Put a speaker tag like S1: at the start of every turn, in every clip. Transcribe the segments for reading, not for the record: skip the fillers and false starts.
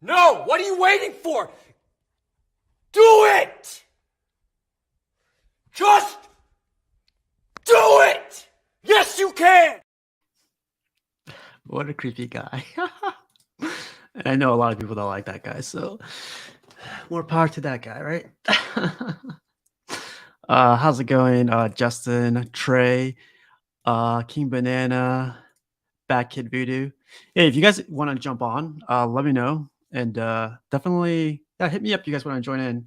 S1: No! What are you waiting for? Do it! Just do it! Yes, you can!
S2: What a creepy guy. And I know a lot of people don't like that guy, so more power to that guy, right? How's it going? Justin, Trey, King Banana, Bad Kid Voodoo. Hey, if you guys want to jump on, let me know. And definitely hit me up if you guys want to join in.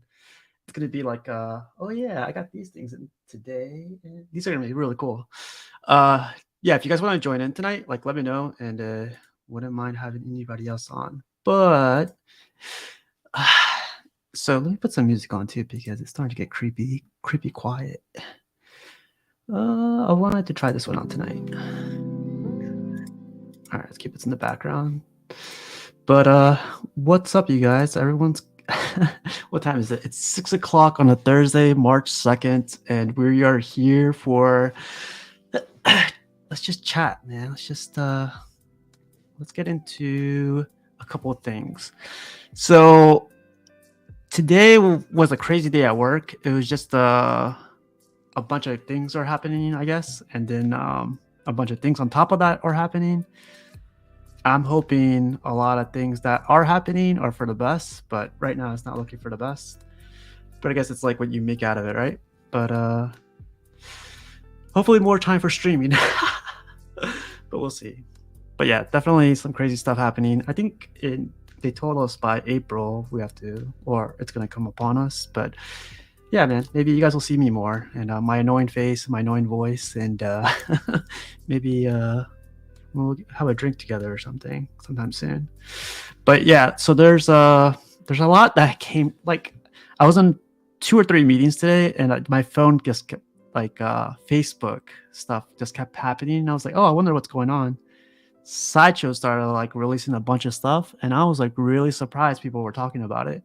S2: It's gonna be like oh yeah, I got these things in today. And these are gonna be really cool. Yeah, if you guys want to join in tonight, like let me know, and wouldn't mind having anybody else on. But so let me put some music on too because it's starting to get creepy quiet. I wanted to try this one out tonight. All right, let's keep this in the background. But what's up, you guys? Everyone's what time is it? It's 6 o'clock on a Thursday, March 2nd, and we are here for let's just chat, man. Let's get into a couple of things. So today was a crazy day at work. It was just a bunch of things are happening, I guess, and then a bunch of things on top of that are happening. I'm hoping a lot of things that are happening are for the best, but right now it's not looking for the best. But I guess it's like what you make out of it, right? But hopefully more time for streaming. But we'll see. But yeah, definitely some crazy stuff happening. I think they told us by April we have to, or it's gonna come upon us. But yeah, man, maybe you guys will see me more, and my annoying face, my annoying voice, and maybe we'll have a drink together or something sometime soon. But yeah, so there's a lot that came. Like I was on 2 or 3 meetings today, and my phone just kept like Facebook stuff just kept happening. And I was like, oh, I wonder what's going on. Sideshow started like releasing a bunch of stuff, and I was like really surprised people were talking about it.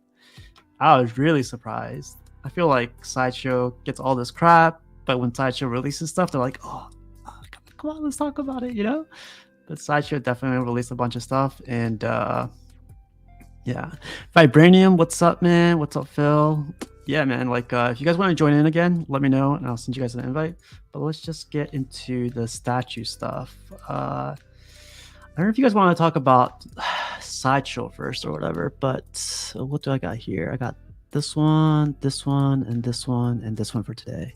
S2: I was really surprised. I feel like Sideshow gets all this crap, but when Sideshow releases stuff, they're like, oh, come on, let's talk about it, you know? But Sideshow definitely released a bunch of stuff, and yeah. Vibranium, what's up, man? What's up, Phil? Yeah, man, like if you guys want to join in again, let me know, and I'll send you guys an invite. But let's just get into the statue stuff. I don't know if you guys want to talk about Sideshow first or whatever, but what do I got here? I got this one, and this one, and this one for today.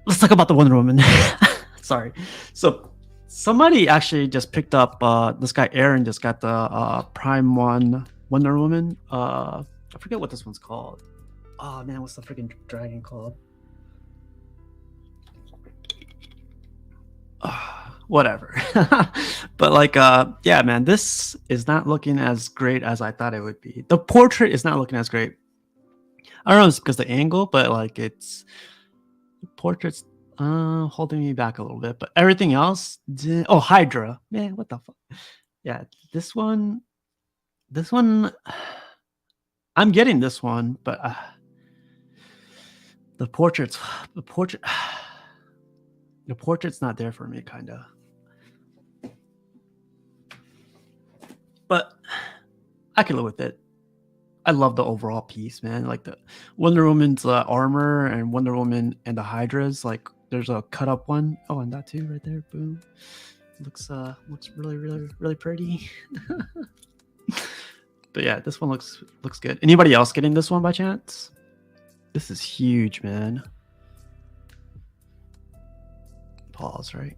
S2: Let's talk about the Wonder Woman. Sorry. So somebody actually just picked up this guy Aaron just got the Prime 1 Wonder Woman. I forget what this one's called. Oh man, what's the freaking dragon called? Whatever. But like yeah, man, this is not looking as great as I thought it would be. The portrait is not looking as great. I don't know if it's because the angle, but like it's the portrait's holding me back a little bit. But everything else, oh, Hydra, man, what the fuck? Yeah, this one I'm getting this one, but the portrait's not there for me, kind of. But I can live with it. I love the overall piece, man. Like the Wonder Woman's armor and Wonder Woman and the Hydras. Like there's a cut up one. Oh, and that too, right there. Boom. Looks really pretty. But yeah, this one looks good. Anybody else getting this one by chance? This is huge, man. Pause, right?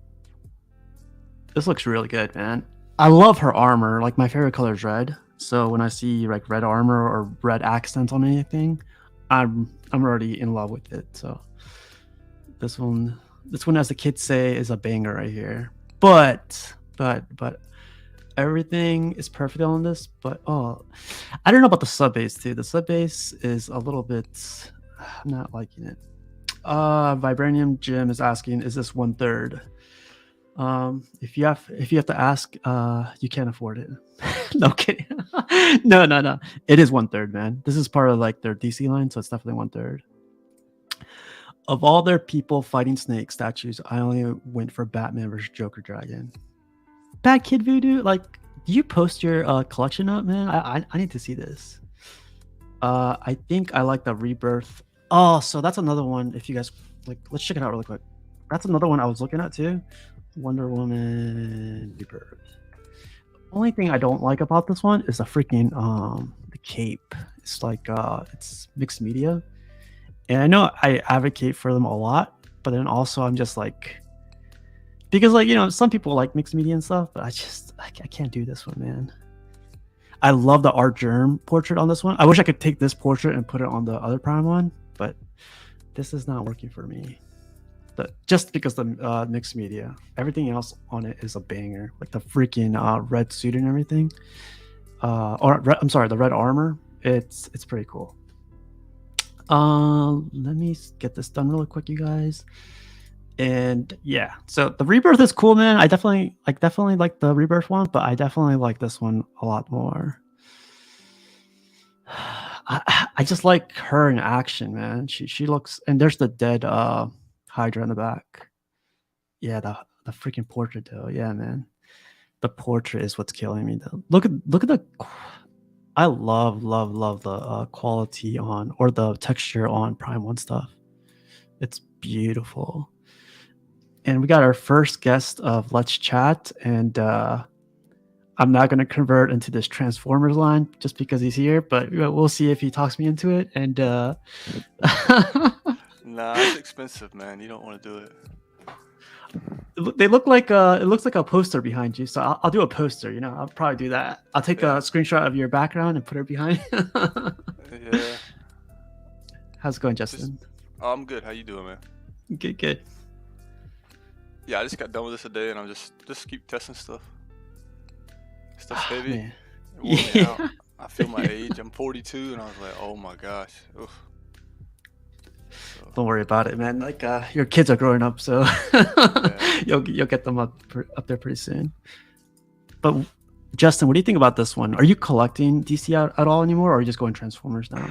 S2: This looks really good, man. I love her armor. Like my favorite color is red. So when I see like red armor or red accents on anything, I'm already in love with it. So this one, as the kids say, is a banger right here. But everything is perfect on this. But oh, I don't know about the sub base too. The sub base is a little bit. I'm not liking it. Vibranium Jim is asking, is this 1/3? If you have to ask, you can't afford it. No kidding. No. It is 1/3, man. This is part of like their DC line, so it's definitely 1/3. Of all their people fighting snake statues, I only went for Batman versus Joker Dragon. Bad Kid Voodoo, like Do you post your collection up, man? I need to see this. I think I like the Rebirth. Oh, so that's another one. If you guys like, let's check it out really quick. That's another one I was looking at too. Wonder Woman Rebirth. Only thing I don't like about this one is the freaking the cape. It's like it's mixed media, and I know I advocate for them a lot, but then also I'm just like, because like, you know, some people like mixed media and stuff, but I can't do this one, man. I love the Art Germ portrait on this one. I wish I could take this portrait and put it on the other Prime one, but this is not working for me. But just because the mixed media, everything else on it is a banger. Like the freaking red suit and everything. I'm sorry, the red armor. It's pretty cool. Let me get this done really quick, you guys. And yeah, so the Rebirth is cool, man. I definitely like the Rebirth one, but I definitely like this one a lot more. I just like her in action, man. She looks, and there's the dead Hydra in the back. Yeah, the freaking portrait though. Yeah, man. The portrait is what's killing me though. Look at the I love the quality on, or the texture on Prime 1 stuff. It's beautiful. And we got our first guest of Let's Chat, and I'm not going to convert into this Transformers line just because he's here, but we'll see if he talks me into it. And
S3: Nah, it's expensive, man. You don't want to do it.
S2: they look like it looks like a poster behind you, so I'll do a poster. You know, I'll probably do that. I'll take a screenshot of your background and put it behind.
S3: Yeah.
S2: How's it going, Justin?
S3: I'm good. How you doing, man?
S2: Good.
S3: Yeah, I just got done with this today, and I'm just keep testing stuff. Stuff's heavy.
S2: Man.
S3: It wore me out. I feel my age. I'm 42, and I was like, oh my gosh. Oof. So,
S2: Don't worry about it, man. Like your kids are growing up, so you'll get them up there pretty soon. But Justin, what do you think about this one? Are you collecting DC at all anymore, or are you just going Transformers now?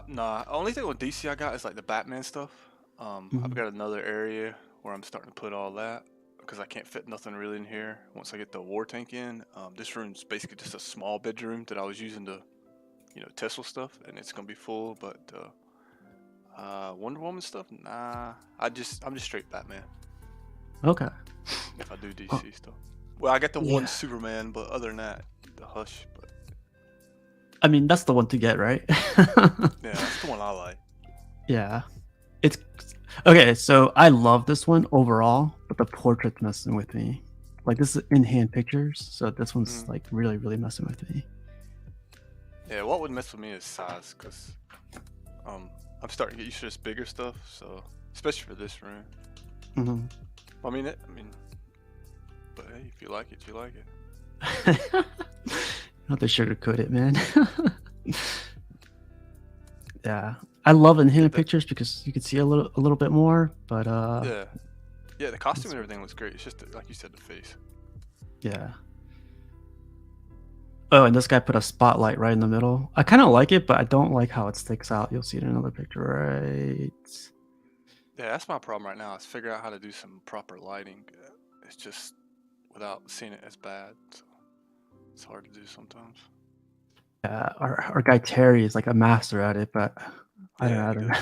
S3: nah. Only thing with DC I got is like the Batman stuff. I've got another area where I'm starting to put all that because I can't fit nothing really in here. Once I get the war tank in, this room's basically just a small bedroom that I was using to, Tesla stuff, and it's gonna be full. But Wonder Woman stuff, nah. I'm just straight Batman.
S2: Okay.
S3: If I do DC stuff, well, I got the one Superman, but other than that, the Hush. But
S2: I mean, that's the one to get, right?
S3: yeah, that's the one I like.
S2: Yeah. It's okay, so I love this one overall, but the portrait's messing with me. Like, this is in-hand pictures, so this one's like really, really messing with me.
S3: Yeah, what would mess with me is size, because I'm starting to get used to this bigger stuff, so especially for this room. I mean, but hey, if you like it, you like it.
S2: Not to sugarcoat it, man. Yeah, I love in-hand pictures because you can see a little bit more, but
S3: yeah, the costume and everything looks great. It's just like you said, the face.
S2: Yeah. Oh, and this guy put a spotlight right in the middle. I kind of like it, but I don't like how it sticks out. You'll see it in another picture, right?
S3: Yeah, that's my problem right now. Is figure out how to do some proper lighting. It's just without seeing it as bad. So it's hard to do sometimes.
S2: Yeah, our guy Terry is like a master at it, but I don't know.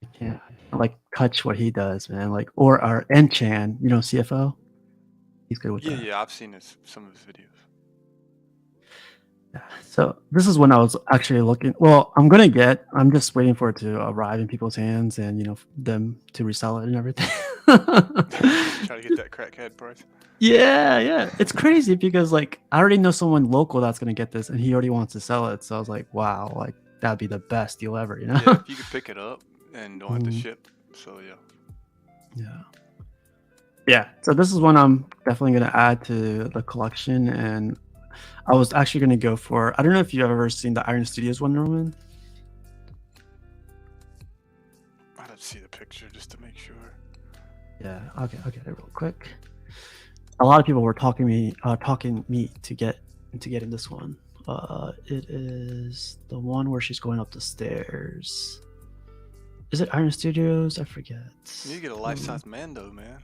S2: I can't like touch what he does, man. Like, or our Enchan, CFO. He's good with that.
S3: Yeah, I've seen some of his videos.
S2: Yeah. So this is when I was actually looking. Well, I'm just waiting for it to arrive in people's hands and them to resell it and everything.
S3: Try to get that crackhead price.
S2: Yeah. It's crazy because like I already know someone local that's gonna get this and he already wants to sell it. So I was like, wow, like that'd be the best deal ever,
S3: Yeah, if you could pick it up and don't have to ship. So
S2: yeah. So this is one I'm definitely gonna add to the collection, and I was actually gonna go for. I don't know if you've ever seen the Iron Studios Wonder Woman.
S3: I'd have to see the picture just to make sure.
S2: Yeah, I'll get it real quick. A lot of people were talking me to get in this one. It is the one where she's going up the stairs. Is it Iron Studios? I forget.
S3: You need to get a life-size Mando, man.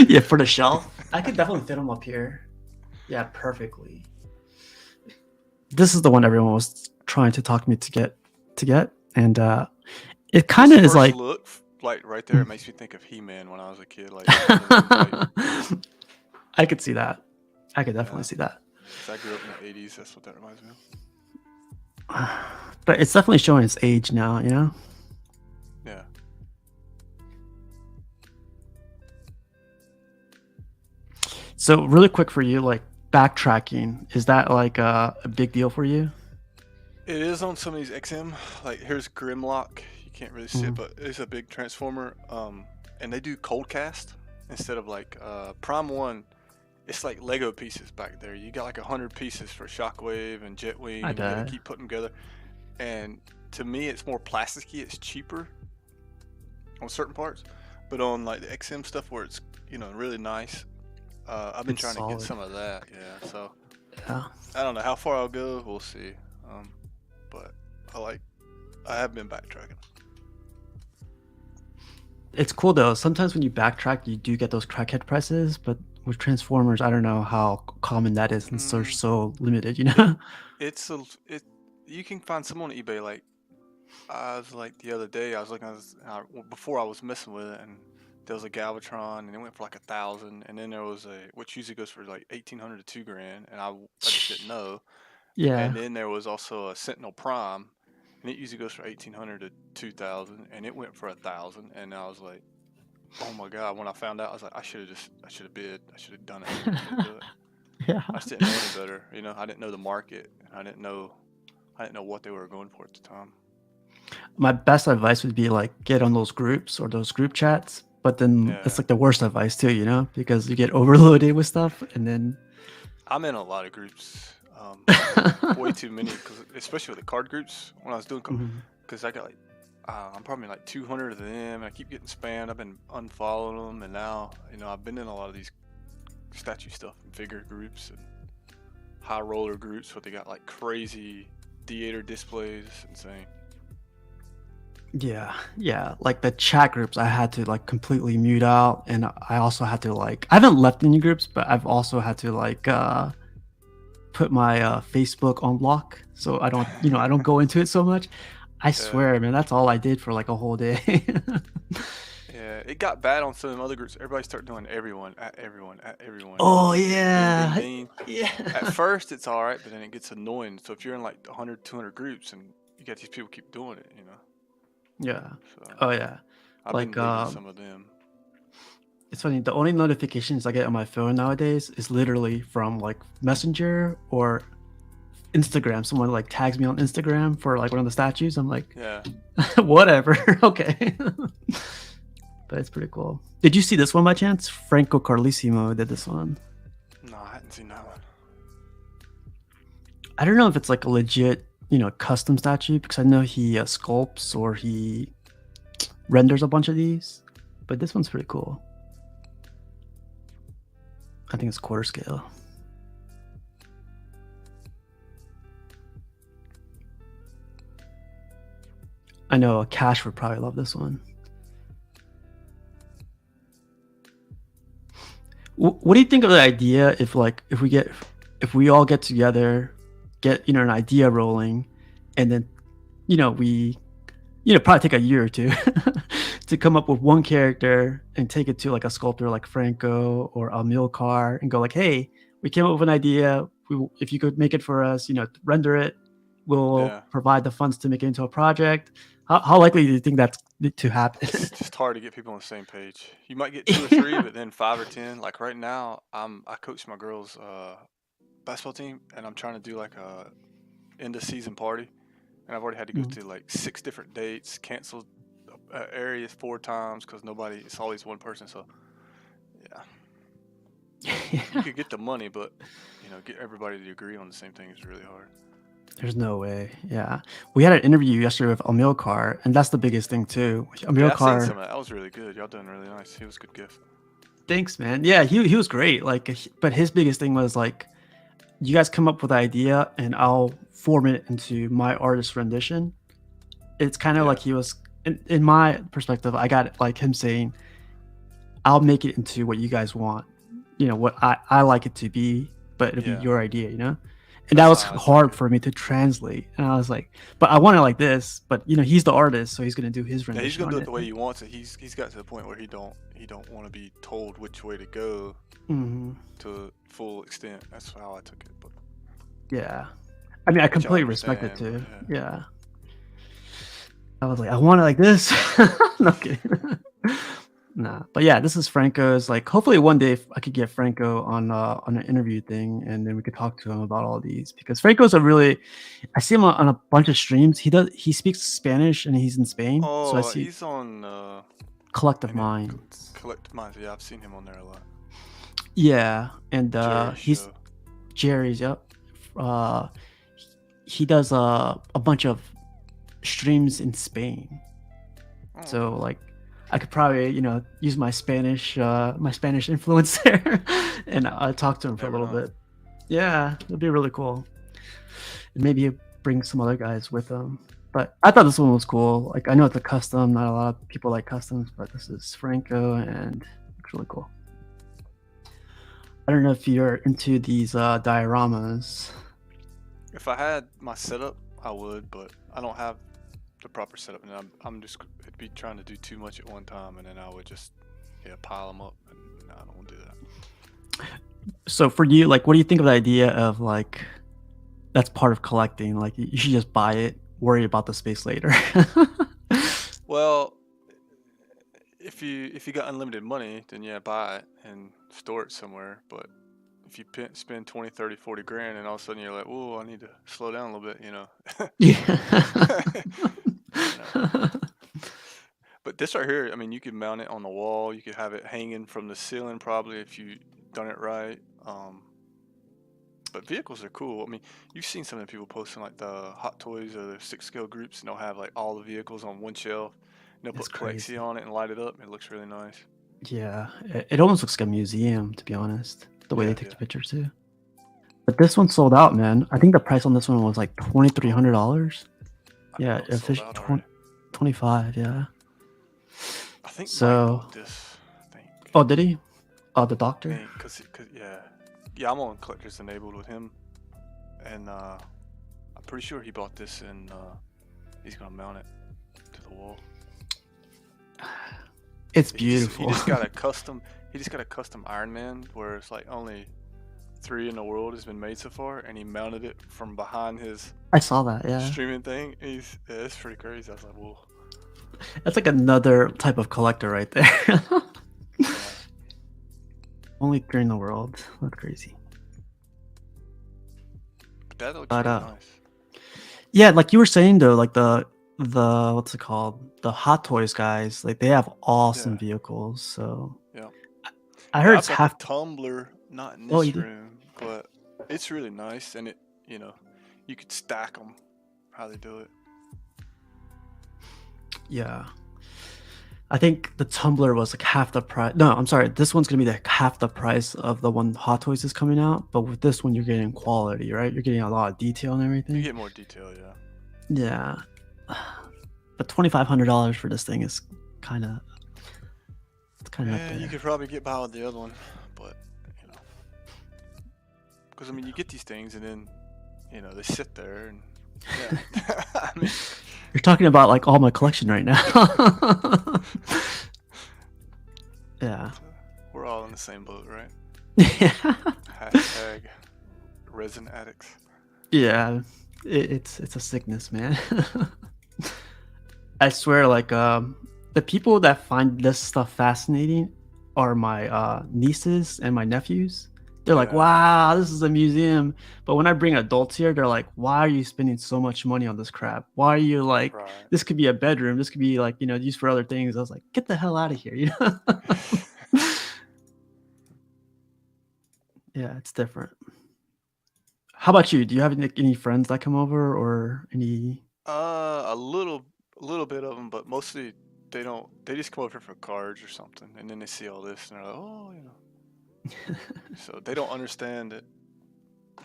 S2: Yeah, for the shelf. I could definitely fit him up here. Yeah, perfectly. This is the one everyone was trying to talk me to get, and it kind
S3: This
S2: of is
S3: first
S2: like.
S3: look, like right there, it makes me think of He-Man when I was a kid. Like, like
S2: I could see that. I could
S3: yeah,
S2: definitely see that.
S3: 'cause I grew up in the '80s. That's what that reminds me of.
S2: But it's definitely showing its age now, you know?
S3: Yeah.
S2: So really quick for you, like backtracking, is that like a big deal for you?
S3: It is on some of these XM. Like here's Grimlock. You can't really see it, but it's a big transformer. And they do cold cast instead of like Prime One. It's like Lego pieces back there. You got like 100 pieces for Shockwave and Jetwing,
S2: I
S3: and you gotta
S2: bet.
S3: keep putting them together. And to me, it's more plasticky. It's cheaper on certain parts, but on like the XM stuff where it's really nice. I've been
S2: It's
S3: trying to get
S2: solid.
S3: some of that. Yeah. So
S2: Yeah.
S3: I don't know how far I'll go. We'll see. But I have been backtracking.
S2: It's cool though. Sometimes when you backtrack, you do get those crackhead prices, but with Transformers, I don't know how common that is since they're so limited, you know?
S3: It's you can find some on eBay. Like I was like the other day, I was looking before I was messing with it, and there was a Galvatron, and it went for like 1,000, and then there was which usually goes for like 1,800 to $2,000, and I just didn't know.
S2: Yeah.
S3: And then there was also a Sentinel Prime, and it usually goes for 1,800 to 2,000, and it went for 1,000, and I was like, oh my god! When I found out, I was like, I should have bid, I should have done it. I didn't do it.
S2: Yeah.
S3: I just didn't know any better. I didn't know the market. I didn't know what they were going for at the time.
S2: My best advice would be like get on those groups or those group chats, but then it's like the worst advice too, you know, because you get overloaded with stuff, and then
S3: I'm in a lot of groups, way too many, especially with the card groups when I was doing, because I got like, I'm probably like 200 of them, and I keep getting spammed. I've been unfollowing them, and now I've been in a lot of these statue stuff and figure groups and high roller groups where they got like crazy theater displays. It's insane.
S2: Yeah, like the chat groups I had to like completely mute out, and I also had to like, I haven't left any groups, but I've also had to like put my Facebook on lock so I don't go into it so much. I swear, man, that's all I did for like a whole day.
S3: Yeah, it got bad on some other groups. Everybody started doing everyone at everyone at everyone.
S2: Oh
S3: Ding,
S2: yeah.
S3: ding, ding.
S2: Yeah.
S3: At first it's all right, but then it gets annoying. So if you're in like 100, 200 groups and you got these people keep doing it,
S2: Yeah.
S3: So
S2: Oh yeah.
S3: I've
S2: Like
S3: been leaving some of them.
S2: it's funny, the only notifications I get on my phone nowadays is literally from like Messenger or Instagram. Someone like tags me on Instagram for like one of the statues. I'm like,
S3: Yeah.
S2: whatever. Okay. But it's pretty cool. Did you see this one by chance? Franco Carlissimo did this one.
S3: No, I hadn't seen that one.
S2: I don't know if it's like a legit, custom statue, because I know he sculpts or he renders a bunch of these, but this one's pretty cool. I think it's quarter scale. I know Cash would probably love this one. What do you think of the idea if we all get together, get an idea rolling, and then we probably take a year or two to come up with one character and take it to like a sculptor like Franco or Amilcar and go like, hey, we came up with an idea. If you could make it for us, render it, we'll provide the funds to make it into a project. How likely do you think that's to happen?
S3: It's just hard to get people on the same page. You might get 2 or 3, but then 5 or 10. Like right now, I coach my girls' basketball team, and I'm trying to do like a end of season party, and I've already had to go to like 6 different dates, canceled areas 4 times because it's always one person. So yeah, you could get the money, but get everybody to agree on the same thing is really hard.
S2: There's no way. Yeah, we had an interview yesterday with Amilcar, and that's the biggest thing too. Amilcar,
S3: I seen some of that. That was really good. Y'all done really nice. He was a good gift.
S2: Thanks, man. Yeah, he was great. Like, but his biggest thing was like, you guys come up with an idea, and I'll form it into my artist rendition. It's kind of like he was, in my perspective, I got like him saying, I'll make it into what you guys want. what I like it to be, but it'll be
S3: Yeah,
S2: your idea, and that
S3: that's
S2: was
S3: how I'd like
S2: hard
S3: it.
S2: for me to translate, and I was like, but I want it like this, but he's the artist, so he's gonna do his
S3: Yeah, he's
S2: rendition
S3: gonna
S2: on
S3: do it
S2: it.
S3: the way he wants it. He's got to the point where he don't want to be told which way to go
S2: Hmm.
S3: to full extent. That's how I took it, but
S2: Yeah, I mean, I
S3: which I
S2: completely respect it
S3: understand. But
S2: too.
S3: yeah,
S2: Yeah, I was like, I want it like this. No kidding. Nah, but yeah, this is Franco's. Like, hopefully one day I could get Franco on an interview thing, and then we could talk to him about all these, because Franco's a really. I see him on a bunch of streams. He speaks Spanish and he's in Spain, so I
S3: oh,
S2: see
S3: he's on
S2: Collective
S3: and it
S2: Minds.
S3: Collective Minds. Yeah, I've seen him on there a lot.
S2: Yeah, and
S3: Jerry's
S2: he's
S3: show.
S2: Jerry's. Yep. Uh, he does a bunch of streams in Spain.
S3: Oh,
S2: So
S3: okay.
S2: like I could probably, use my Spanish influence there and talk to him for a
S3: Never
S2: little
S3: know.
S2: bit. Yeah, it'd be really cool. And maybe bring some other guys with him. But I thought this one was cool. Like, I know it's a custom, not a lot of people like customs, but this is Franco and it's really cool. I don't know if you're into these dioramas.
S3: If I had my setup, I would, but I don't have the proper setup, and I'm just it'd be trying to do too much at one time, and then I would just pile them up, and no, I don't want to do that.
S2: So for you, like, what do you think of the idea of like that's part of collecting? Like, you should just buy it, worry about the space later.
S3: Well, if you got unlimited money, then yeah, buy it and store it somewhere. But if you spend 20, 30, 40 grand, and all of a sudden you're like, "Whoa, I need to slow down a little bit,"
S2: Yeah.
S3: you know. But this right here, I mean, you could mount it on the wall. You could have it hanging from the ceiling, probably, if you done it right. But vehicles are cool. I mean, you've seen some of the people posting like the Hot Toys or the 6 scale groups, and they'll have like all the vehicles on one shelf. And they'll
S2: It's
S3: put Plexi
S2: crazy.
S3: on it and light it up. It looks really nice.
S2: Yeah, it almost looks like a museum, to be honest, the way they
S3: Yeah,
S2: take
S3: yeah.
S2: the pictures too. But this one sold out, man. I think the price on this one was like $2,300.
S3: I didn't
S2: Yeah,
S3: know it sold out already.
S2: 25. Yeah.
S3: I think Mike
S2: So,
S3: bought this. I think.
S2: oh, did he? Oh, the
S3: I
S2: doctor.
S3: think, yeah, I'm on Collectors Enabled with him, and I'm pretty sure he bought this, and he's gonna mount it to the wall.
S2: It's
S3: He
S2: beautiful.
S3: just got a custom. He just got a custom Iron Man where it's like only 3 in the world has been made so far, and he mounted it from behind his
S2: I saw that. Yeah,
S3: streaming thing. It's pretty crazy. I was like, whoa.
S2: that's like another type of collector right there.
S3: Yeah.
S2: Only 3 in the world. That's crazy.
S3: But that looks
S2: But
S3: really nice.
S2: yeah, like you were saying though, like the what's it called? The Hot Toys guys, like they have awesome
S3: Yeah.
S2: vehicles. So
S3: Yeah.
S2: I
S3: Yeah,
S2: heard
S3: I
S2: it's
S3: bought
S2: half.
S3: the tumbler, not in
S2: Oh, you
S3: this
S2: did?
S3: room, but it's really nice, and you could stack them how they do it.
S2: Yeah. I think the tumbler was like half the price. No, I'm sorry. This one's gonna be like half the price of the one Hot Toys is coming out. But with this one, you're getting quality, right? You're getting a lot of detail and
S3: You
S2: everything.
S3: get more detail, yeah.
S2: Yeah. But $2,500 for this thing is kind of. It's kind of up
S3: Yeah,
S2: there.
S3: you could probably get by with the other one, but because I mean, you get these things, and then they sit there, and yeah. I mean,
S2: You're talking about like all my collection right now. Yeah.
S3: we're all in the same boat, right?
S2: Yeah.
S3: Hashtag resin addicts.
S2: Yeah. It's a sickness, man. I swear, like the people that find this stuff fascinating are my nieces and my nephews. They're like,
S3: Yeah.
S2: wow, this is a museum. But when I bring adults here, they're like, why are you spending so much money on this crap? Why are you like,
S3: Right.
S2: this could be a bedroom. This could be like, used for other things. I was like, get the hell out of here. Yeah, it's different. How about you? Do you have any friends that come over or any?
S3: A little bit of them, but mostly they don't. They just come over for cards or something, and then they see all this, and they're like, oh, So they don't understand that.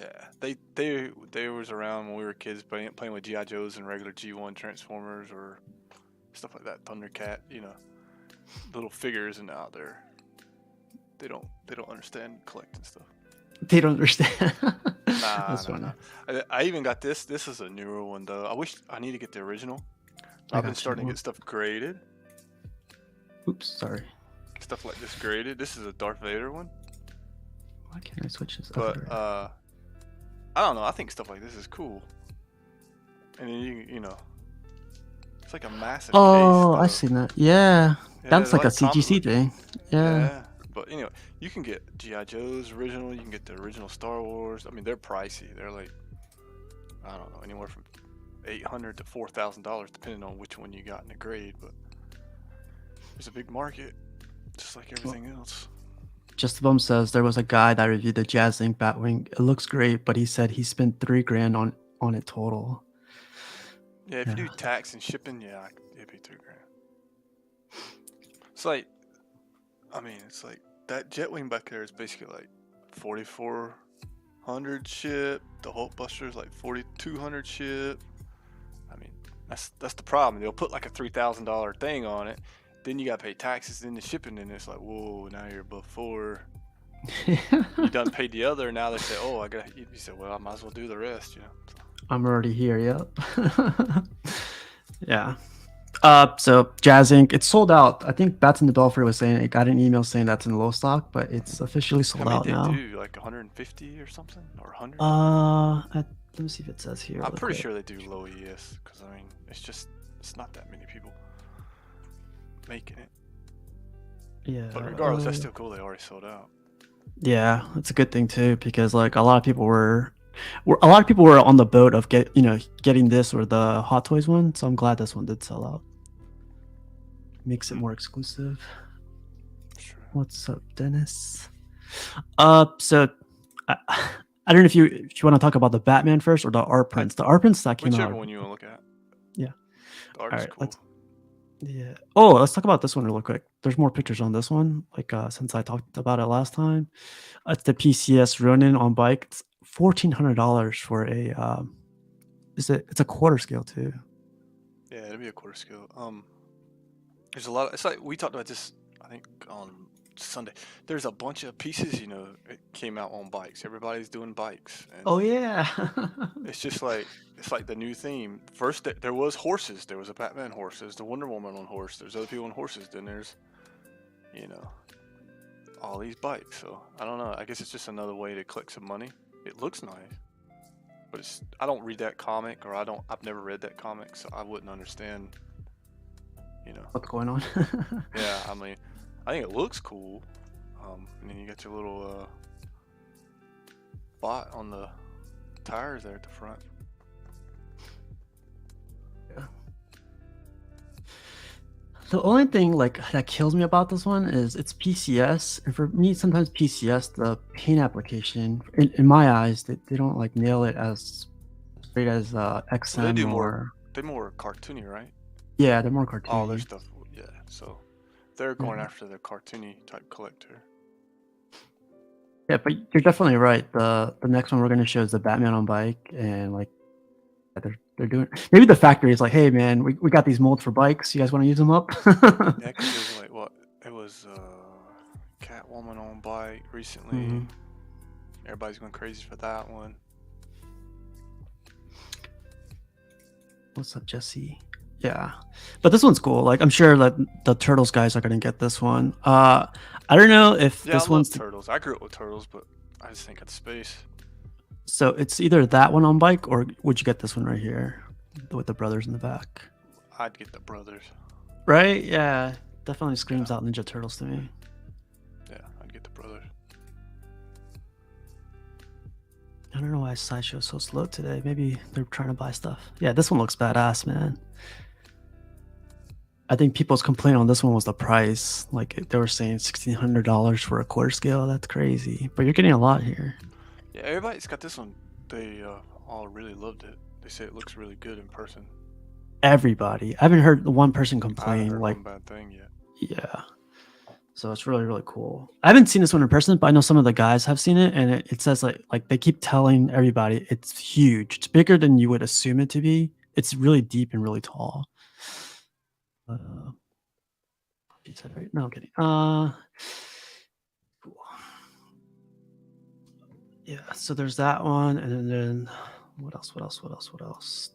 S3: Yeah, they was around when we were kids, playing with GI Joes and regular G1 Transformers or stuff like that, Thundercat, little figures, and now they're they don't understand collecting stuff.
S2: They don't understand.
S3: Nah,
S2: That's
S3: nah,
S2: funny.
S3: nah. I even got this. This is a newer one though. I need to get the original.
S2: I
S3: I've been
S2: got
S3: starting to
S2: you.
S3: get stuff graded.
S2: Oops, sorry.
S3: Stuff like this graded. This is a Darth Vader one.
S2: Why can't I switch this?
S3: But
S2: Okay, there.
S3: I don't know. I think stuff like this is cool. And then you know, it's like a massive case.
S2: Oh,
S3: Though.
S2: I seen that. Yeah,
S3: Yeah,
S2: that's
S3: they're
S2: like a
S3: comic
S2: CGC
S3: book.
S2: thing. Yeah.
S3: Yeah. But anyway, you can get G.I. Joe's original. You can get the original Star Wars. I mean, they're pricey. They're like, I don't know, anywhere from $800 to $4,000, depending on which one you got in the grade. But there's a big market, just like everything else.
S2: Just Bum says there was a guy that reviewed the Jazz Inc. Batwing. It looks great, but he said he spent $3,000 on it total.
S3: Yeah, if you do tax and shipping, yeah, it'd be $3,000. It's like, I mean, it's like that Jetwing back there is basically like 4,400 ship. The Hulkbuster is like 4,200 ship. I mean, that's the problem. They'll put like a $3,000 thing on it. Then you gotta pay taxes in the shipping, and it's like, whoa, now you're above 4. You done paid the other, now they say, oh, I got. You said, well, I might as well do the rest, you know. So.
S2: I'm already here. Yep. Yeah. So Jazz Inc. It's sold out. I think Bats in the Belfry was saying it got an email saying that's in low stock, but it's officially sold out now.
S3: How many did they do? Like 150 or something, or 100?
S2: Let me see if it says here.
S3: I'm pretty sure they do low ES because I mean, it's not that many people making it.
S2: Yeah.
S3: But regardless, that's still cool. They already sold out.
S2: Yeah, it's a good thing too because like a lot of people were on the boat of getting this or the Hot Toys one. So I'm glad this one did sell out. Makes it more exclusive.
S3: Sure.
S2: What's up, Dennis? So I don't know if you want to talk about the Batman first or the art prints. The art prints that came out.
S3: Whichever one you want to look at.
S2: Yeah.
S3: The art is cool.
S2: Yeah. Oh, let's talk about this one real quick. There's more pictures on this one. Like since I talked about it last time, it's the PCS Ronin on bike. It's $1,400 for a. It's a quarter scale too.
S3: Yeah, it'll be a quarter scale. There's a lot. It's like we talked about this. I think on Sunday. There's a bunch of pieces. You know, it came out on bikes. Everybody's doing bikes. And
S2: oh yeah.
S3: it's just like the new theme. First, there was horses. There was a Batman horse. There's the Wonder Woman on horse. There's other people on horses. Then there's, you know, all these bikes. So I don't know. I guess it's just another way to collect some money. It looks nice, but I don't read that comic, or I've never read that comic, so I wouldn't understand. You know
S2: what's going on.
S3: Yeah, I mean, I think it looks cool. And then you got your little bot on the tires there at the front.
S2: Yeah. The only thing like that kills me about this one is it's PCS, and for me, sometimes PCS, the paint application, in my eyes, they don't like nail it as straight as XM.
S3: Well, they're more cartoony, right?
S2: Yeah, they're more cartoony.
S3: All their stuff, yeah. So they're going after the cartoony type collector.
S2: Yeah, but you're definitely right. The next one we're gonna show is the Batman on bike, and like they're doing. Maybe the factory is like, hey man, we got these molds for bikes. You guys want to use them up?
S3: Next is like what? It was Catwoman on bike recently.
S2: Mm-hmm.
S3: Everybody's going crazy for that one.
S2: What's up, Jesse? Yeah, but this one's cool. Like I'm sure that the Turtles guys are gonna get this one. I don't know if this one's
S3: Turtles. I grew up with Turtles, but I just think it's space.
S2: So it's either that one on bike, or would you get this one right here with the brothers in the back?
S3: I'd get the brothers.
S2: Right? Yeah, definitely screams out Ninja Turtles to me.
S3: Yeah, I'd get the brothers.
S2: I don't know why Sideshow is so slow today. Maybe they're trying to buy stuff. Yeah, this one looks badass, man. I think people's complaint on this one was the price. Like they were saying $1,600 for a quarter scale. That's crazy. But you're getting a lot here.
S3: Yeah, everybody's got this one. They all really loved it. They say it looks really good in person.
S2: Everybody. I haven't heard one person complain.
S3: I haven't heard
S2: like
S3: one bad thing yet.
S2: Yeah. So it's really, really cool. I haven't seen this one in person, but I know some of the guys have seen it, and it says like they keep telling everybody it's huge. It's bigger than you would assume it to be. It's really deep and really tall. He said right? No, I'm kidding. Cool. Yeah, so there's that one, and then what else? What else? What else? What else?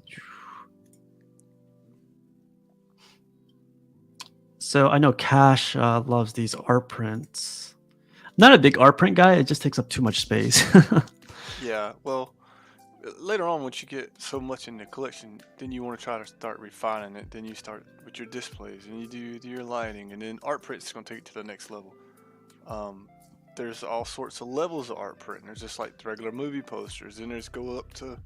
S2: So I know Cash loves these art prints. Not a big art print guy. It just takes up too much space.
S3: Yeah, well, later on, once you get so much in the collection, then you want to try to start refining it. Then you start with your displays, and you do your lighting, and then art print is going to take it to the next level. There's all sorts of levels of art print. There's just like the regular movie posters, then there's go up to,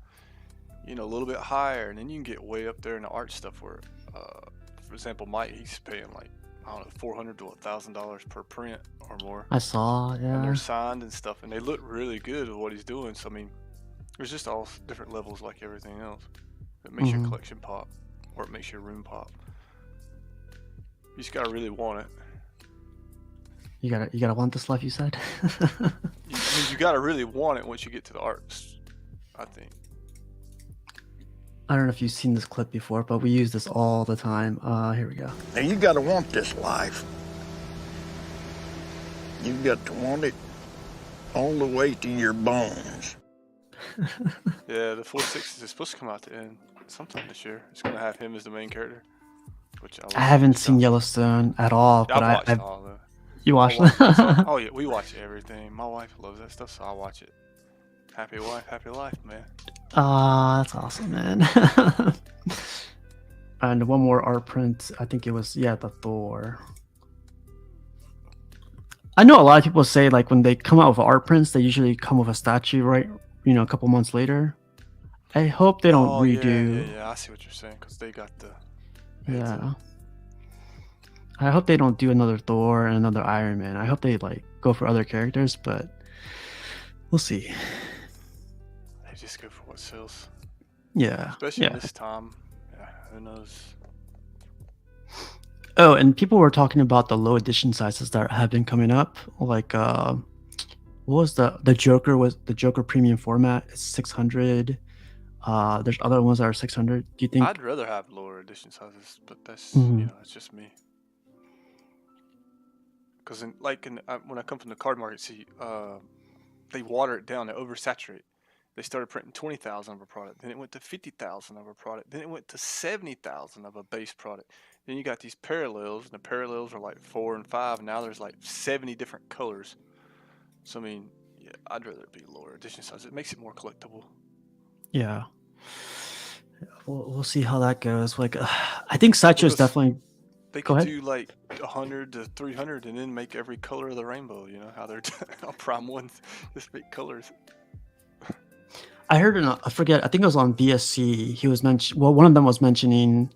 S3: a little bit higher, and then you can get way up there in the art stuff where, for example, Mike, he's paying like, I don't know, $400 to $1,000 per print or more.
S2: I saw,
S3: And
S2: yeah.
S3: they're signed and stuff, and they look really good with what he's doing. So I mean, there's just all different levels like everything else. It makes your collection pop, or it makes your room pop. You just gotta really want it.
S2: You gotta want this life, you said?
S3: You gotta really want it once you get to the arts, I think.
S2: I don't know if you've seen this clip before, but we use this all the time. Here we go.
S4: Now you gotta want this life. You've got to want it all the way to your bones.
S3: Yeah, the 4/6 is supposed to come out to end sometime this year. It's gonna have him as the main character. Which
S2: I haven't seen Yellowstone at all, but
S3: I've watched
S2: I've
S3: all of it.
S2: you watched
S3: that? Oh yeah, we watch everything. My wife loves that stuff, so I watch it. Happy wife, happy life, man.
S2: That's awesome, man. And one more art print. I think it was the Thor. I know a lot of people say like when they come out with art prints, they usually come with a statue, right? A couple months later. I hope they don't redo.
S3: Yeah, I see what you're saying because they got the.
S2: Yeah. I hope they don't do another Thor and another Iron Man. I hope they like go for other characters, but we'll see.
S3: They just go for what sells.
S2: Yeah.
S3: Especially this time. Yeah, who knows?
S2: Oh, and people were talking about the low edition sizes that have been coming up. Like what was the Joker premium format? It's 600. There's other ones that are 600. Do you think
S3: I'd rather have lower edition sizes, but that's it's just me. Because when I come from the card market, see, they water it down, they oversaturate. They started printing 20,000 of a product, then it went to 50,000 of a product, then it went to 70,000 of a base product. Then you got these parallels, and the parallels are like 4 and 5, and now there's like 70 different colors. So I mean, yeah, I'd rather it be lower edition size. It makes it more collectible.
S2: Yeah. We'll see how that goes. Like, I think Sideshow is definitely.
S3: They could do like 100 to 300 and then make every color of the rainbow. You know how they're on Prime 1, just make colors.
S2: I heard I forget. I think it was on BSC. He was one of them was mentioning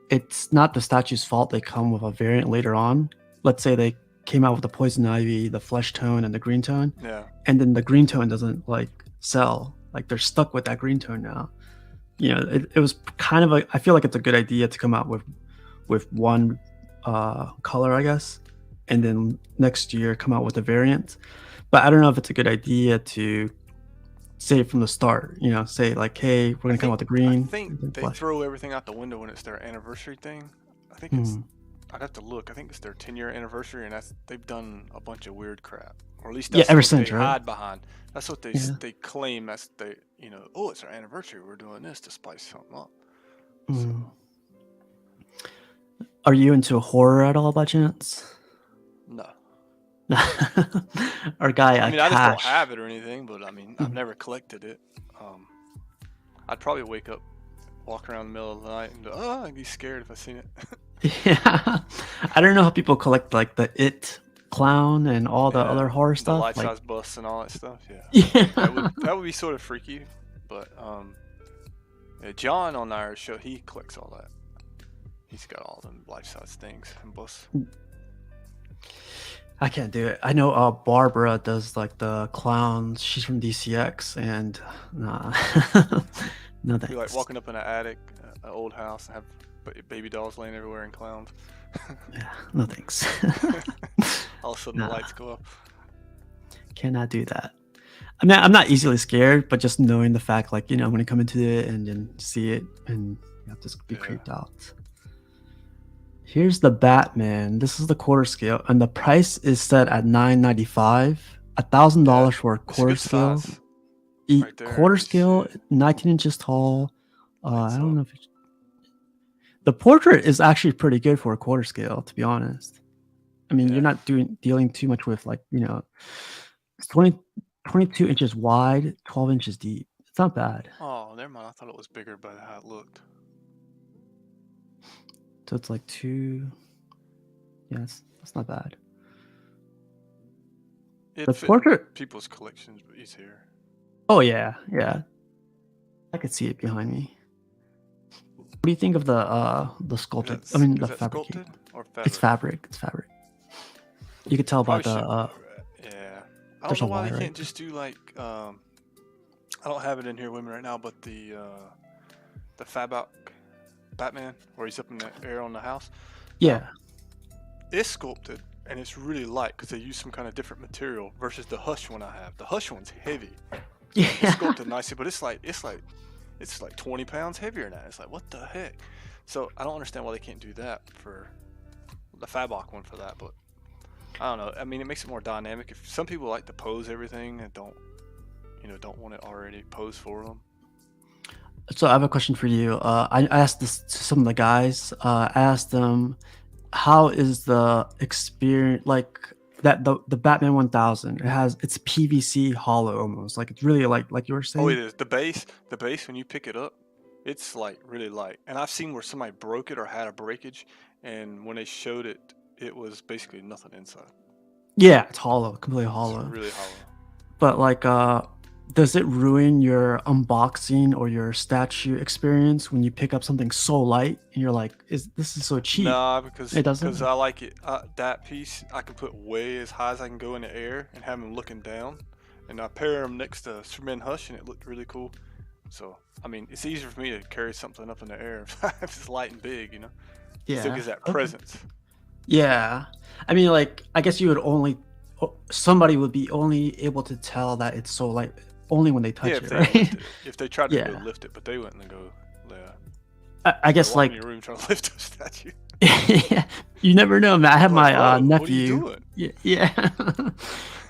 S2: it's not the statue's fault they come with a variant later on. Let's say they came out with the poison ivy, the flesh tone, and the green tone.
S3: Yeah.
S2: And then the green tone doesn't like sell. Like they're stuck with that green tone now. It was kind of I feel like it's a good idea to come out with one color, I guess, and then next year come out with a variant. But I don't know if it's a good idea to say from the start, say like, hey, we're gonna come out with the green.
S3: I think they throw everything out the window when it's their anniversary thing. I think it's I'd have to look. I think it's their 10-year anniversary, and they've done a bunch of weird crap, or at least that's
S2: ever
S3: what
S2: since,
S3: they
S2: right?
S3: hide behind. That's what they claim. That's it's our anniversary. We're doing this to spice something up. So.
S2: Are you into horror at all by chance?
S3: No.
S2: Our guy,
S3: I just don't have it or anything, but I mean, I've never collected it. I'd probably wake up, walk around in the middle of the night, and I'd be scared if I seen it.
S2: Yeah, I don't know how people collect like the It clown and all the other horror stuff,
S3: the life-size busts and all that stuff.
S2: Yeah,
S3: that would be sort of freaky, but John on our show, he collects all that. He's got all them life-size things and busts.
S2: I can't do it. I know Barbara does like the clowns. She's from DCX, and nah, no thanks.
S3: Be like walking up in an attic, an old house, and have baby dolls laying everywhere and clowns.
S2: Yeah, no thanks.
S3: All of a sudden the lights go up.
S2: Cannot do that. I mean, I'm not easily scared, but just knowing the fact, like, when you come into it and then see it, and you have to be creeped out. Here's the Batman. This is the quarter scale, and the price is set at $9.95. $1,000 for a
S3: It's a
S2: quarter
S3: good
S2: scale.
S3: size. Right there,
S2: Quarter
S3: you see
S2: scale,
S3: it.
S2: 19 inches tall.
S3: Lights
S2: I don't
S3: up.
S2: know if the portrait is actually pretty good for a quarter scale, to be honest. I mean,
S3: Yeah.
S2: you're not dealing too much with like, it's 22 inches wide, 12 inches deep. It's not bad.
S3: Oh, never mind. I thought it was bigger by how it looked.
S2: So it's like that's not bad.
S3: It
S2: The
S3: fit
S2: portrait,
S3: people's collections, but he's here.
S2: oh yeah. I could see it behind me. What do you think of the sculpted?
S3: Is
S2: I mean, the
S3: that
S2: fabricated.
S3: sculpted or
S2: It's
S3: fabric?
S2: fabric. It's fabric. You could tell by
S3: Probably should.
S2: the
S3: Yeah. I
S2: there's
S3: don't
S2: a
S3: know why
S2: Y,
S3: they
S2: right?
S3: can't just do like I don't have it in here with me right now, but the Fabok Batman where he's up in the air on the house.
S2: Yeah.
S3: It's sculpted and it's really light because they use some kind of different material versus the Hush one I have. The Hush one's heavy. It's
S2: Yeah.
S3: sculpted nicely, but it's like 20 pounds heavier than that. It's like, what the heck? So I don't understand why they can't do that for the Fabok one for that, but I don't know. I mean, it makes it more dynamic. If some people like to pose everything and don't want it already posed for them.
S2: So I have a question for you. I asked this to some of the guys. I asked them, how is the experience like that the Batman 1000? It's PVC hollow almost. Like it's really like you were saying.
S3: Oh, it is. The base when you pick it up, it's like really light. And I've seen where somebody broke it or had a breakage, and when they showed it, it was basically nothing inside.
S2: Yeah, it's hollow, completely hollow.
S3: It's really hollow.
S2: But like, does it ruin your unboxing or your statue experience when you pick up something so light and you're like, this is so cheap?
S3: Nah, because
S2: It doesn't?
S3: I like it. That piece I can put way as high as I can go in the air and have him looking down, and I pair him next to Superman Hush, and it looked really cool. So I mean, it's easier for me to carry something up in the air if it's light and big,
S2: Yeah.
S3: Still gives that
S2: Okay.
S3: presence.
S2: Yeah. I mean, like, I guess somebody would be only able to tell that it's so light only when they touch
S3: Yeah,
S2: it,
S3: if they
S2: right?
S3: lift it. If they tried to go
S2: Yeah.
S3: lift it, but they wouldn't go. Yeah.
S2: I guess
S3: Walk
S2: like
S3: in your room trying to lift a statue.
S2: you never know, man. I have
S3: Like,
S2: my
S3: bro,
S2: nephew.
S3: what are you doing?
S2: Yeah.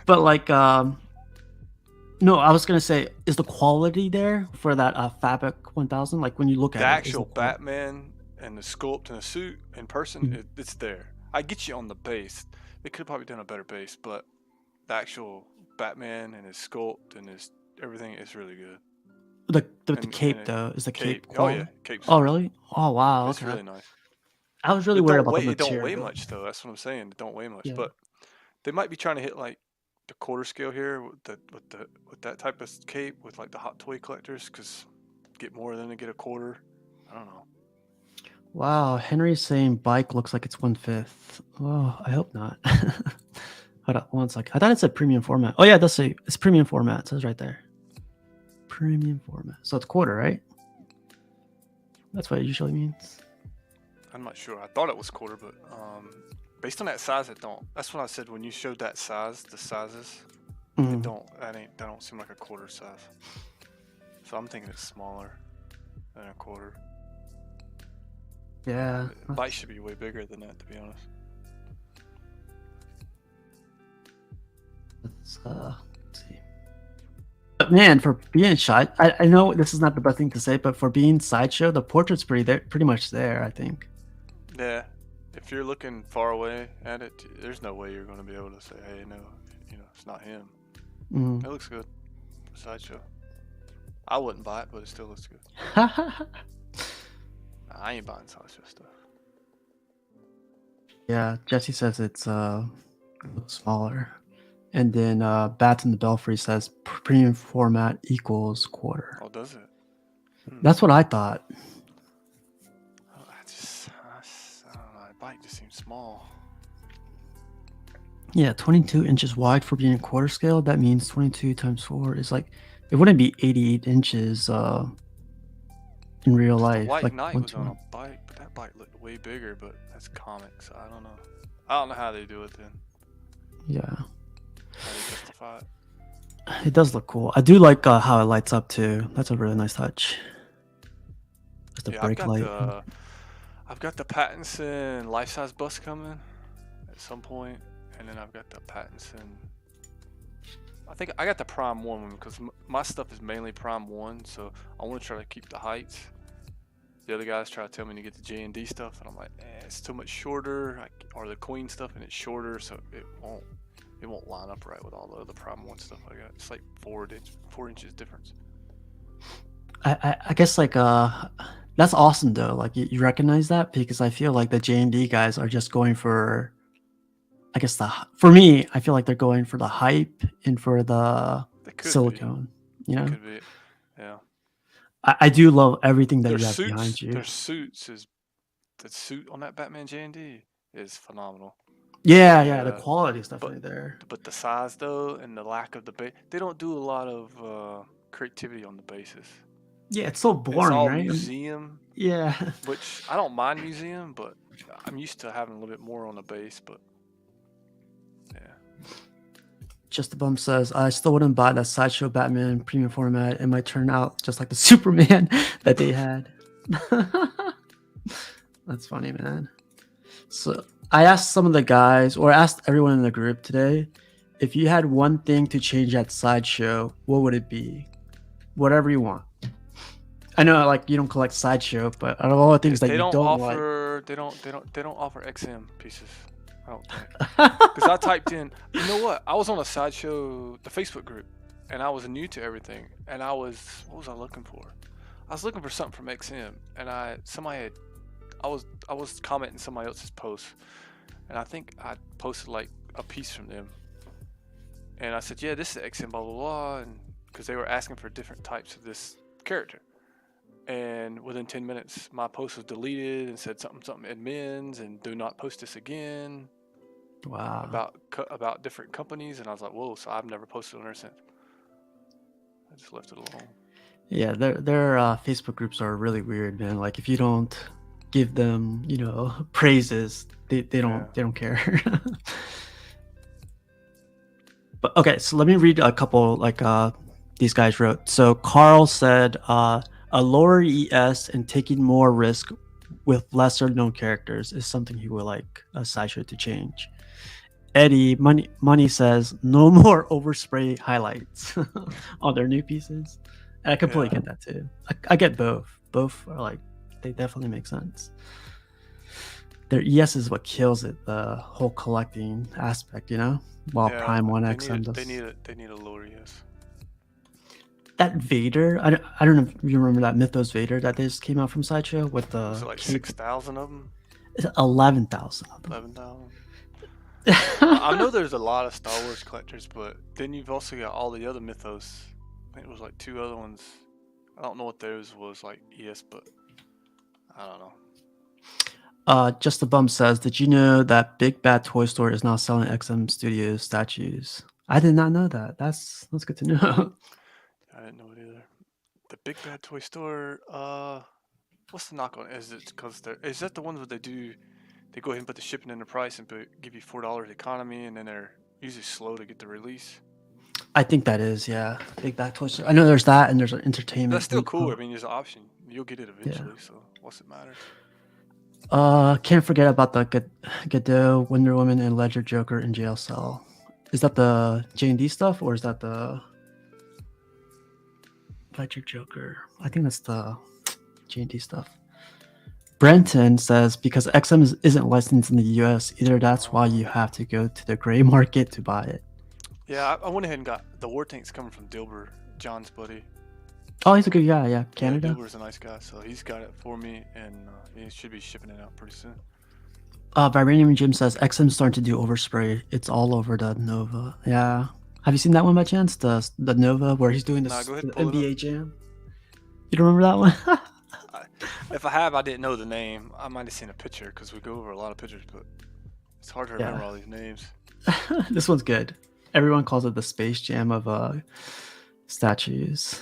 S2: But like, no, I was gonna say, is the quality there for that Fabric 1000? Like when you look
S3: The
S2: at it, is
S3: actual
S2: the
S3: Batman and the sculpt and the suit in person,
S2: Mhm.
S3: it's there. I get you on the base. They could have probably done a better base, but the actual Batman and his sculpt and his everything is really good.
S2: the
S3: And
S2: cape
S3: it-
S2: though? Is the cape
S3: Oh
S2: quality?
S3: yeah, cape's
S2: Oh really? Oh wow.
S3: it's
S2: Okay.
S3: really nice.
S2: I was really worried about the
S3: It don't weigh
S2: material.
S3: much though. That's what I'm saying. It don't weigh much,
S2: Yeah.
S3: but they might be trying to hit like the quarter scale here with that type of cape with like the hot toy collectors, because get more than to get a quarter. I don't know.
S2: Wow, Henry's saying bike looks like it's 1/5. Oh, I hope not. Hold on one sec. I thought it said premium format. Oh yeah, it does say it's premium format. It says right there. Premium format. So it's quarter, right? That's what it usually means.
S3: I'm not sure. I thought it was quarter, but based on that size, it don't. That's what I said when you showed that size. The sizes,
S2: Mhm.
S3: it don't. That don't seem like a quarter size. So I'm thinking it's smaller than a quarter.
S2: Yeah.
S3: The bike should be way bigger than that, to be honest.
S2: Let's see. But man, for being shy, I know this is not the best thing to say, but for being Sideshow, the portrait's pretty much there, I think.
S3: Yeah, if you're looking far away at it, there's no way you're going to be able to say, "Hey, no, it's not him."
S2: Mhm.
S3: It looks good. Sideshow. I wouldn't buy it, but it still looks good. I ain't buying Sideshow stuff.
S2: Yeah, Jesse says it's smaller. And then Bats in the Belfry says premium format equals quarter.
S3: Oh, does it?
S2: That's what I thought.
S3: Oh, I don't know. The bike just seems small.
S2: Yeah, 22 inches wide for being a quarter scale. That means 22 times 4 is like, it wouldn't be 88 inches in real life.
S3: The White
S2: like
S3: Knight
S2: one
S3: was
S2: to
S3: on
S2: one.
S3: a bike, but that bike looked way bigger. But that's comics. So I don't know. I don't know how they do it then.
S2: Yeah,
S3: How they justify it.
S2: it does look cool. I do like how it lights up too. That's a really nice touch. Just the
S3: Yeah,
S2: brake light.
S3: I've got the Pattinson life-size bus coming at some point, and then I've got the Pattinson I think I got the Prime 1 one because my stuff is mainly Prime 1, so I want to try to keep the heights. The other guys try to tell me to get the J&D stuff, and I'm like, it's too much shorter, or the Queen stuff, and it's shorter, so it won't line up right with all the other Prime 1 stuff I got. It's like 4 inches difference.
S2: I guess like that's awesome though. Like you recognize that, because I feel like the J&D guys are just going for, I guess for me, I feel like they're going for the hype and for the silicone. You know,
S3: Could be, yeah.
S2: I do love everything that
S3: Their
S2: you have
S3: suits,
S2: behind you.
S3: their suits is the suit on that Batman J&D is phenomenal.
S2: Yeah, the quality is definitely there.
S3: But the size though, and the lack of the base, they don't do a lot of creativity on the bases.
S2: Yeah, it's so boring,
S3: It's all
S2: right?
S3: museum.
S2: Yeah.
S3: Which I don't mind museum, but I'm used to having a little bit more on the base. But yeah.
S2: Just a Bum says, I still wouldn't buy that Sideshow Batman premium format. It might turn out just like the Superman that they had. That's funny, man. So I asked some of the guys, or asked everyone in the group today, if you had one thing to change at Sideshow, what would it be? Whatever you want. I know, like, you don't collect Sideshow, but out of all the things that you don't
S3: offer,
S2: like,
S3: they don't offer XM pieces. I don't think. Because I typed in, you know what? I was on a Sideshow, the Facebook group, and I was new to everything. And what was I looking for? I was looking for something from XM, and I was commenting somebody else's post, and I think I posted like a piece from them, and I said, yeah, this is XM, blah blah blah, and because they were asking for different types of this character. And within 10 minutes, my post was deleted and said something admins and do not post this again.
S2: Wow.
S3: About different companies, and I was like, whoa! So I've never posted on there since. I just left it alone.
S2: Yeah, their Facebook groups are really weird, man. Like if you don't give them, praises, they don't care. But okay, so let me read a couple like these guys wrote. So Carl said, a lower ES and taking more risk with lesser known characters is something he would like a Sideshow to change. Eddie Money says no more overspray highlights on their new pieces. And I completely get that too. I get both. Both are like, they definitely make sense. Their ES is what kills it, the whole collecting aspect, while Prime 1 XM does.
S3: They need a lower ES.
S2: That Vader, I don't know if you remember that Mythos Vader that just came out from Sideshow with the.
S3: So like 6,000 of them.
S2: 11,000 of them.
S3: 11,000. I know there's a lot of Star Wars collectors, but then you've also got all the other Mythos. I think it was like 2 other ones. I don't know what theirs was like ES, but I don't know.
S2: Just a Bum says, did you know that Big Bad Toy Store is now selling XM Studios statues? I did not know that. That's good to know.
S3: I didn't know it either. The Big Bad Toy Store, what's the knock on it? Is it because is that the ones where they go ahead and put the shipping in the price and give you $4 economy, and then they're usually slow to get the release?
S2: I think that is, yeah. Big Bad Toy Store. I know there's that, and there's an entertainment.
S3: That's still cool. I mean, there's an option. You'll get it eventually, so what's it matter?
S2: Can't forget about the Godot, Wonder Woman, and Ledger Joker in jail cell. Is that the J&D stuff, or is that the Ledger Joker? I think that's the J&D stuff. Brenton says, because XM isn't licensed in the US, either that's why you have to go to the gray market to buy it.
S3: Yeah, I went ahead and got the War Tank's coming from Dilber, John's buddy.
S2: Oh, he's a good guy, yeah. Canada.
S3: Yeah, Dilber's a nice guy, so he's got it for me, and he should be shipping it out pretty soon.
S2: Vibranium Jim says, XM's starting to do overspray. It's all over the Nova. Yeah. Have you seen that one by chance? The Nova where he's doing the NBA Jam? You don't remember that one?
S3: If I have, I didn't know the name. I might have seen a picture because we go over a lot of pictures, but it's hard to remember all these names.
S2: This one's good. Everyone calls it the Space Jam of statues.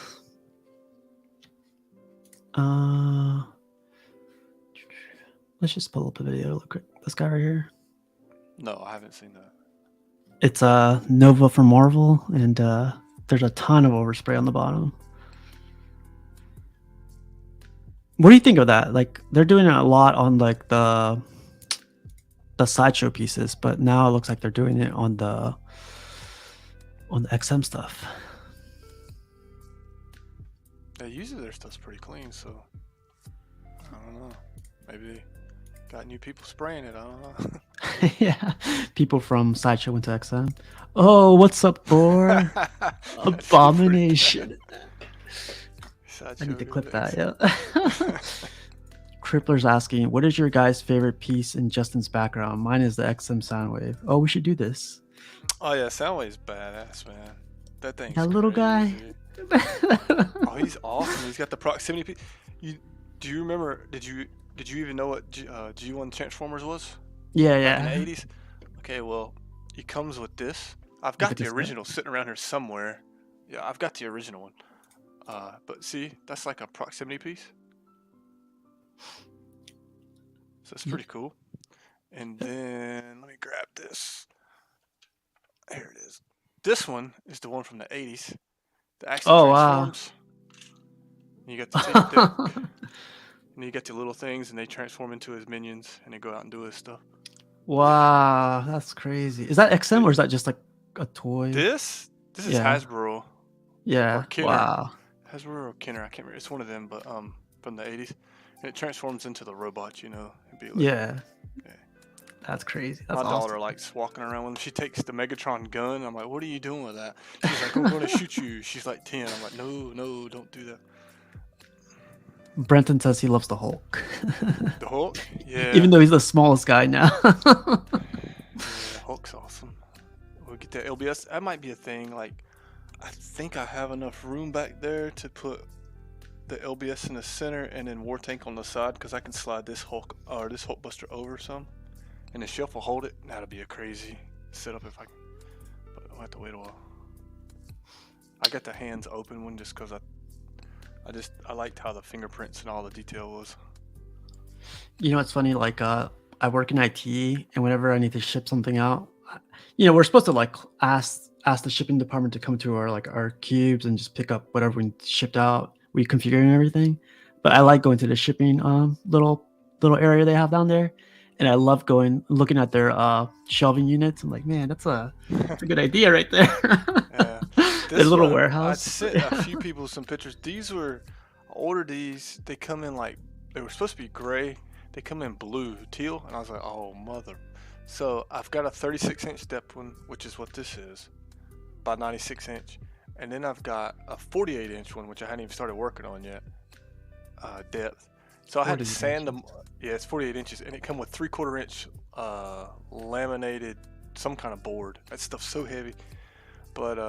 S2: Let's just pull up the video real quick. This guy right here.
S3: No, I haven't seen that.
S2: It's Nova from Marvel, and there's a ton of overspray on the bottom. What do you think of that? Like, they're doing it a lot on like the Sideshow pieces, but now it looks like they're doing it on the on the XM stuff.
S3: Yeah, usually their stuff's pretty clean, so I don't know. Maybe they got new people spraying it. I don't know.
S2: Yeah, people from Sideshow went to XM. Oh, what's up, Thor?
S3: That's so pretty.
S2: Abomination. I need to clip that. Yeah. Crippler's asking, what is your guys' favorite piece in Justin's background? Mine is the XM Soundwave. Oh, we should do this.
S3: Oh yeah, Soundwave's badass, man. That thing's
S2: That little guy.
S3: Oh, he's awesome. He's got the proximity. Do you remember? Did you even know what G1 Transformers was?
S2: Yeah,
S3: Back in
S2: yeah.
S3: the 80s. Okay, well, he comes with this. I've
S2: Look
S3: got
S2: at
S3: the
S2: this guy.
S3: original sitting around here somewhere. Yeah, I've got the original one. But see, that's like a proximity piece. So it's pretty cool. And then let me grab this. Here it is. This one is the one from the 80s that actually
S2: Oh, wow.
S3: transforms. And you got the tape deck. And you get the little things, and they transform into his minions, and they go out and do his stuff.
S2: Wow, that's crazy. Is that XM or is that just like a toy?
S3: This is
S2: Yeah.
S3: Hasbro.
S2: Yeah.
S3: Or Kenner.
S2: Wow.
S3: Hasbro or Kenner, I can't remember. It's one of them, but from the 80s. And it transforms into the robot, you know. It'd be like,
S2: Yeah.
S3: Yeah.
S2: That's crazy. That's
S3: My
S2: awesome.
S3: daughter likes walking around with him. She takes the Megatron gun. I'm like, what are you doing with that? She's like, I'm going to shoot you. She's like 10. I'm like, no, don't do that.
S2: Brenton says he loves the Hulk.
S3: The Hulk? Yeah.
S2: Even though he's the smallest guy now.
S3: Yeah, Hulk's awesome. We'll get that LBS. That might be a thing. Like, I think I have enough room back there to put the LBS in the center and then War Tank on the side, because I can slide this Hulk or this Hulkbuster over some, and the shelf will hold it. That'll be a crazy setup if I. But I'll have to wait a while. I got the hands open one just because I liked how the fingerprints and all the detail was.
S2: You know, it's funny. Like, I work in IT, and whenever I need to ship something out, you know, we're supposed to like ask the shipping department to come to our cubes and just pick up whatever we shipped out. We configure and everything. But I like going to the shipping little area they have down there, and I love looking at their shelving units. I'm like, man, that's a good idea right there.
S3: Yeah.
S2: Their little
S3: one,
S2: warehouse.
S3: I sent a few people some pictures. I ordered these. They come in they were supposed to be gray. They come in blue, teal, and I was like, oh mother. So I've got a 36-inch depth one, which is what this is, by 96-inch, and then I've got a 48-inch one, which I hadn't even started working on yet, depth. So I had to sand them. Yeah, it's 48 inches, and it come with 3/4 inch laminated some kind of board. That stuff's so heavy. But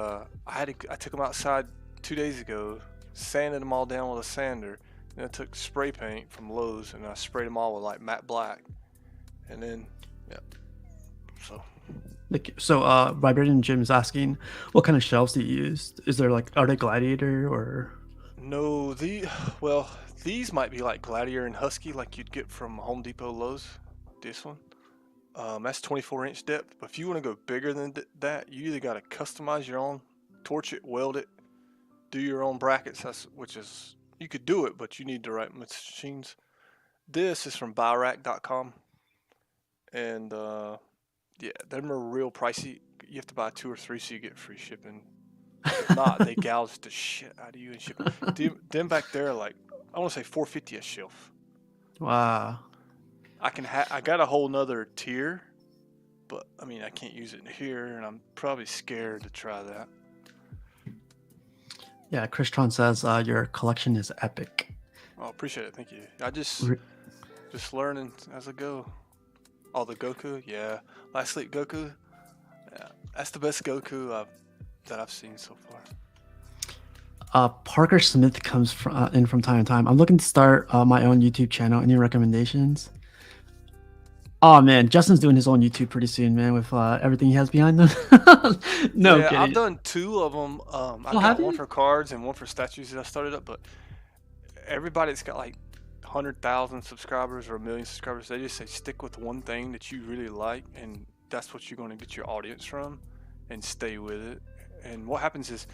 S3: I took them outside 2 days ago, sanded them all down with a sander. Then I took spray paint from Lowe's and I sprayed them all with like matte black. And then, yeah.
S2: So Vibrating Jim is asking, what kind of shelves do you use? Is there are they Gladiator or?
S3: No, these might be like Gladiator and Husky, like you'd get from Home Depot, Lowe's. This one. That's 24-inch depth. But if you want to go bigger than that, you either got to customize your own, torch it, weld it, do your own brackets. You could do it, but you need the right machines. This is from buyrack.com, and yeah, them are real pricey. You have to buy 2 or 3 so you get free shipping. If not, they gouge the shit out of you and ship it. Them back there are like, I want to say $4.50 a shelf.
S2: Wow.
S3: I got a whole nother tier, but I mean I can't use it in here, and I'm probably scared to try that.
S2: Yeah, Christron says your collection is epic.
S3: Oh, appreciate it, thank you. I just learning as I go. Oh, the Goku, yeah. Last Sleep Goku, yeah, that's the best Goku that I've seen so far.
S2: Parker Smith comes in from time to time. I'm looking to start my own YouTube channel. Any recommendations? Oh man, Justin's doing his own YouTube pretty soon, man, with everything he has behind him. No
S3: Yeah,
S2: kidding.
S3: I've done 2 of them. I've got one for cards and one for statues that I started up, but everybody that's got like 100,000 subscribers or 1 million subscribers, they just say stick with one thing that you really like, and that's what you're going to get your audience from, and stay with it. And what happens is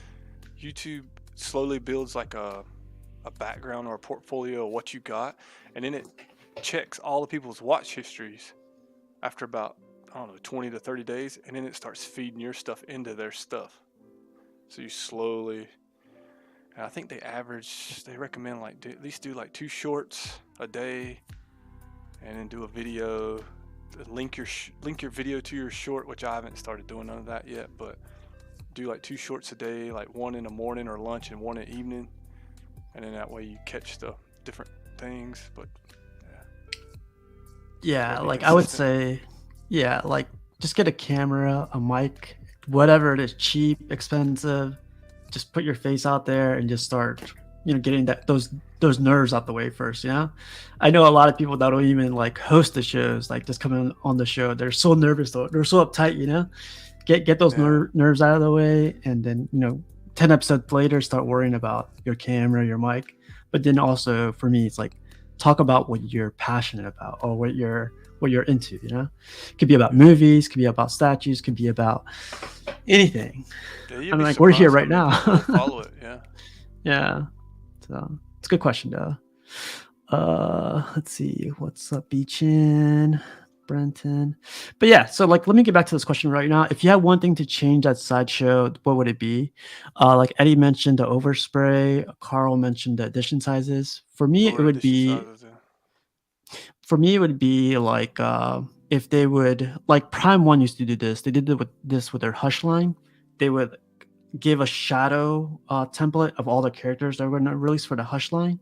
S3: YouTube slowly builds like a background or a portfolio of what you got, and then it checks all the people's watch histories after about, I don't know, 20 to 30 days, and then it starts feeding your stuff into their stuff. So you slowly, and I think they recommend like at least do like 2 shorts a day, and then do a video. Link your video to your short, which I haven't started doing none of that yet, but do like 2 shorts a day, like one in the morning or lunch and one in the evening, and then that way you catch the different things. But
S2: Yeah, like I would say, yeah, like just get a camera, a mic, whatever it is, cheap, expensive. Just put your face out there and just start, getting those nerves out the way first. I know a lot of people that don't even like host the shows, like just coming on the show. They're so nervous, though. They're so uptight. Get those nerves out of the way, and then 10 episodes later, start worrying about your camera, your mic. But then also for me, it's like talk about what you're passionate about or what you're into. It could be about movies, could be about statues, could be about anything.
S3: Yeah,
S2: I'm like, we're here right now.
S3: Follow it, yeah.
S2: Yeah. So it's a good question, though. Let's see. What's up, Beechin, Brenton? But yeah, so like, let me get back to this question right now. If you had one thing to change at Sideshow, what would it be? Like Eddie mentioned the overspray. Carl mentioned the edition sizes. For me, it would be. For me, it would be like if they would, like Prime One used to do this. They did this with their Hush line. They would give a shadow template of all the characters that were going to release for the Hush line.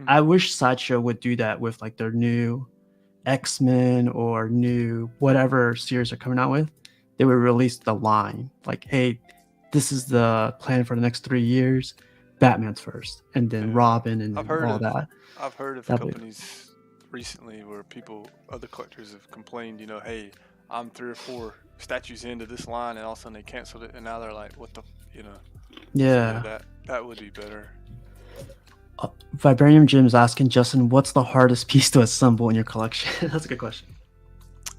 S2: I wish Sideshow would do that with like their new X-Men or new whatever series they're coming out with. They would release the line like, hey, this is the plan for the next 3 years. Batman's first, and then Robin, and all that.
S3: I've heard of companies recently where other collectors have complained, hey, I'm 3 or 4 statues into this line, and all of a sudden they canceled it, and now they're like, what the,
S2: Yeah.
S3: So that would be better.
S2: Vibranium Jim's asking, Justin, what's the hardest piece to assemble in your collection? That's a good question.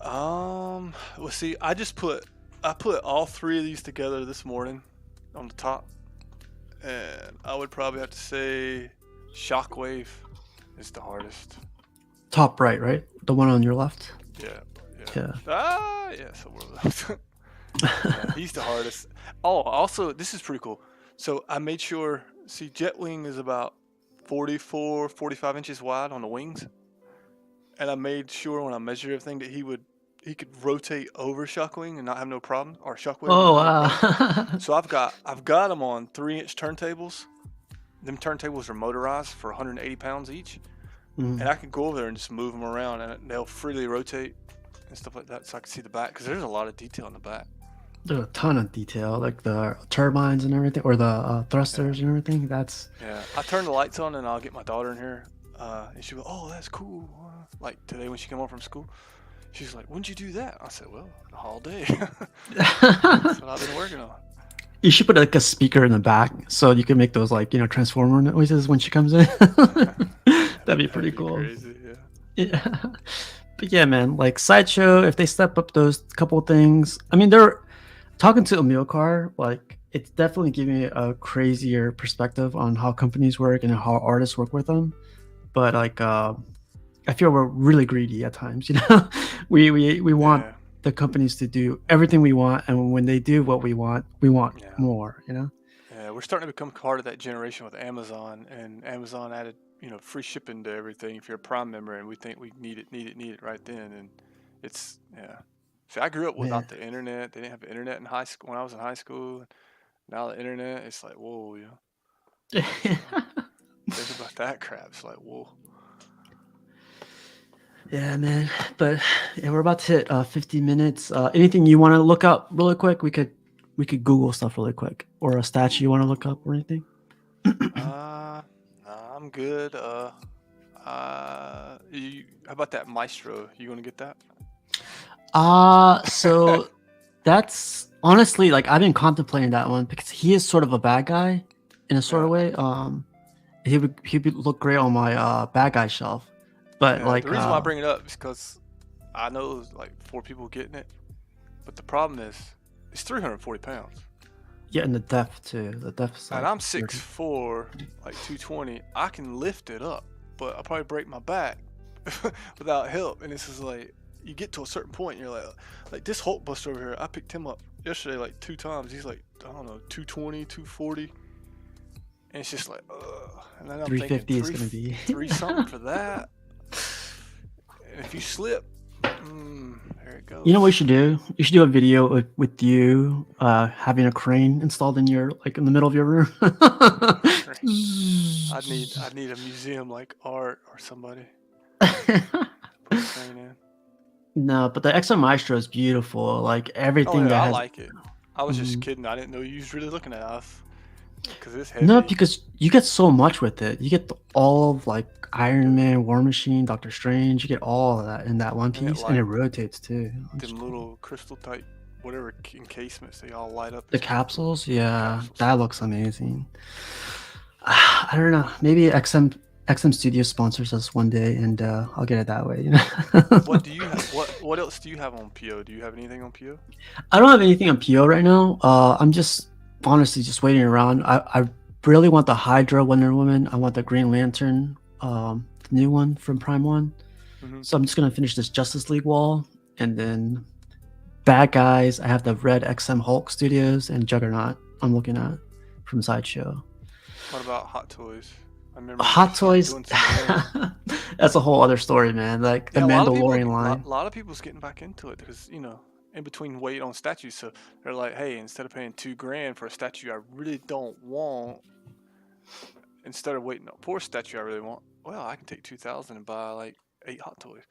S3: Well, see, I put all 3 of these together this morning on the top, and I would probably have to say Shockwave is the hardest.
S2: Top right? The one on your left?
S3: Yeah.
S2: Yeah.
S3: Somewhere left. Yeah, he's the hardest. Oh, also, this is pretty cool. So I made sure, see, Jetwing is about 44, 45 inches wide on the wings. And I made sure when I measured everything that he could rotate over Shockwing and not have no problem, or Shockwave.
S2: Oh, wow.
S3: So I've got them on 3-inch turntables. Them turntables are motorized for 180 pounds each. And I can go over there and just move them around, and they'll freely rotate and stuff like that, so I can see the back, because there's a lot of detail in the back.
S2: There's a ton of detail, like the turbines and everything, or the thrusters and everything.
S3: Yeah. I turn the lights on, and I'll get my daughter in here, and she'll go, oh, that's cool. Like today when she came home from school, she's like, when'd you do that? I said, well, all day. That's what I've been working on.
S2: You should put like a speaker in the back so you can make those like transformer noises when she comes in. That'd be pretty cool.
S3: Crazy,
S2: yeah. But yeah, man, like Sideshow, if they step up those couple things, I mean, they're talking to Amilcar, like it's definitely giving me a crazier perspective on how companies work and how artists work with them. But like, I feel we're really greedy at times. We want the companies to do everything we want, and when they do what we want more.
S3: Yeah, we're starting to become part of that generation with Amazon, and Amazon added free shipping to everything if you're a Prime member, and we think we need it right then, and it's See, I grew up without the internet. They didn't have the internet in high school when I was in high school. Now the internet, it's like whoa, think about that crap. It's like whoa.
S2: Yeah, man. But we're about to hit 50 minutes. Anything you want to look up really quick? We could Google stuff really quick, or a statue you want to look up or anything.
S3: I'm good. How about that Maestro? You gonna get that?
S2: So that's honestly, like, I've been contemplating that one because he is sort of a bad guy in a sort of way. He would look great on my bad guy shelf. But like
S3: the reason why I bring it up is because I know like 4 people getting it, but the problem is it's 340 pounds.
S2: Yeah, and the depth too. The depth is like,
S3: and I'm 6'4", like 220. I can lift it up, but I'll probably break my back without help. And this is like, you get to a certain point, and you're like this Hulk Buster over here. I picked him up yesterday like 2 times. He's like, I don't know, 220, 240. And it's just like, and then I'm thinking
S2: 350 is gonna be
S3: three something for that. And if you slip, there it goes.
S2: You know what you should do? You should do a video with you having a crane installed in your in the middle of your room.
S3: I need a museum like Art or somebody. Put a crane in.
S2: No, but the XM Maestro is beautiful. Like
S3: Oh
S2: everything
S3: yeah,
S2: that
S3: I
S2: has.
S3: like it. I was just
S2: Mhm.
S3: kidding. I didn't know you was really looking at us because it's heavy.
S2: No, because you get so much with it. You get all of like Iron Man, War Machine, Doctor Strange. You get all of that in that one
S3: And it,
S2: piece, and it
S3: like,
S2: rotates too. It's
S3: them
S2: cool.
S3: little crystal type whatever encasements, they all light up.
S2: The
S3: It's cool.
S2: capsules, yeah,
S3: Capsules.
S2: that looks amazing. I don't know. Maybe XM Studio sponsors us one day, and I'll get it that way. You know.
S3: What do you what else do you have on PO? Do you have anything on PO?
S2: I don't have anything on PO right now. I'm just honestly just waiting around. I really want the Hydra Wonder Woman. I want the Green Lantern, the new one from Prime One.
S3: Mm-hmm.
S2: So I'm just gonna finish this Justice League wall, and then Bad Guys. I have the Red XM Hulk Studios and Juggernaut. I'm looking at from Sideshow.
S3: What about Hot Toys? I remember
S2: Hot Toys.
S3: doing some of those.
S2: That's a whole other story, man. Like the
S3: Yeah,
S2: Mandalorian line.
S3: a lot of people's getting back into it because in between wait on statues, so they're like, hey, instead of paying $2,000 for a statue I really don't want, instead of waiting for a statue I really want, well, I can take $2,000 and buy like 8 Hot Toys.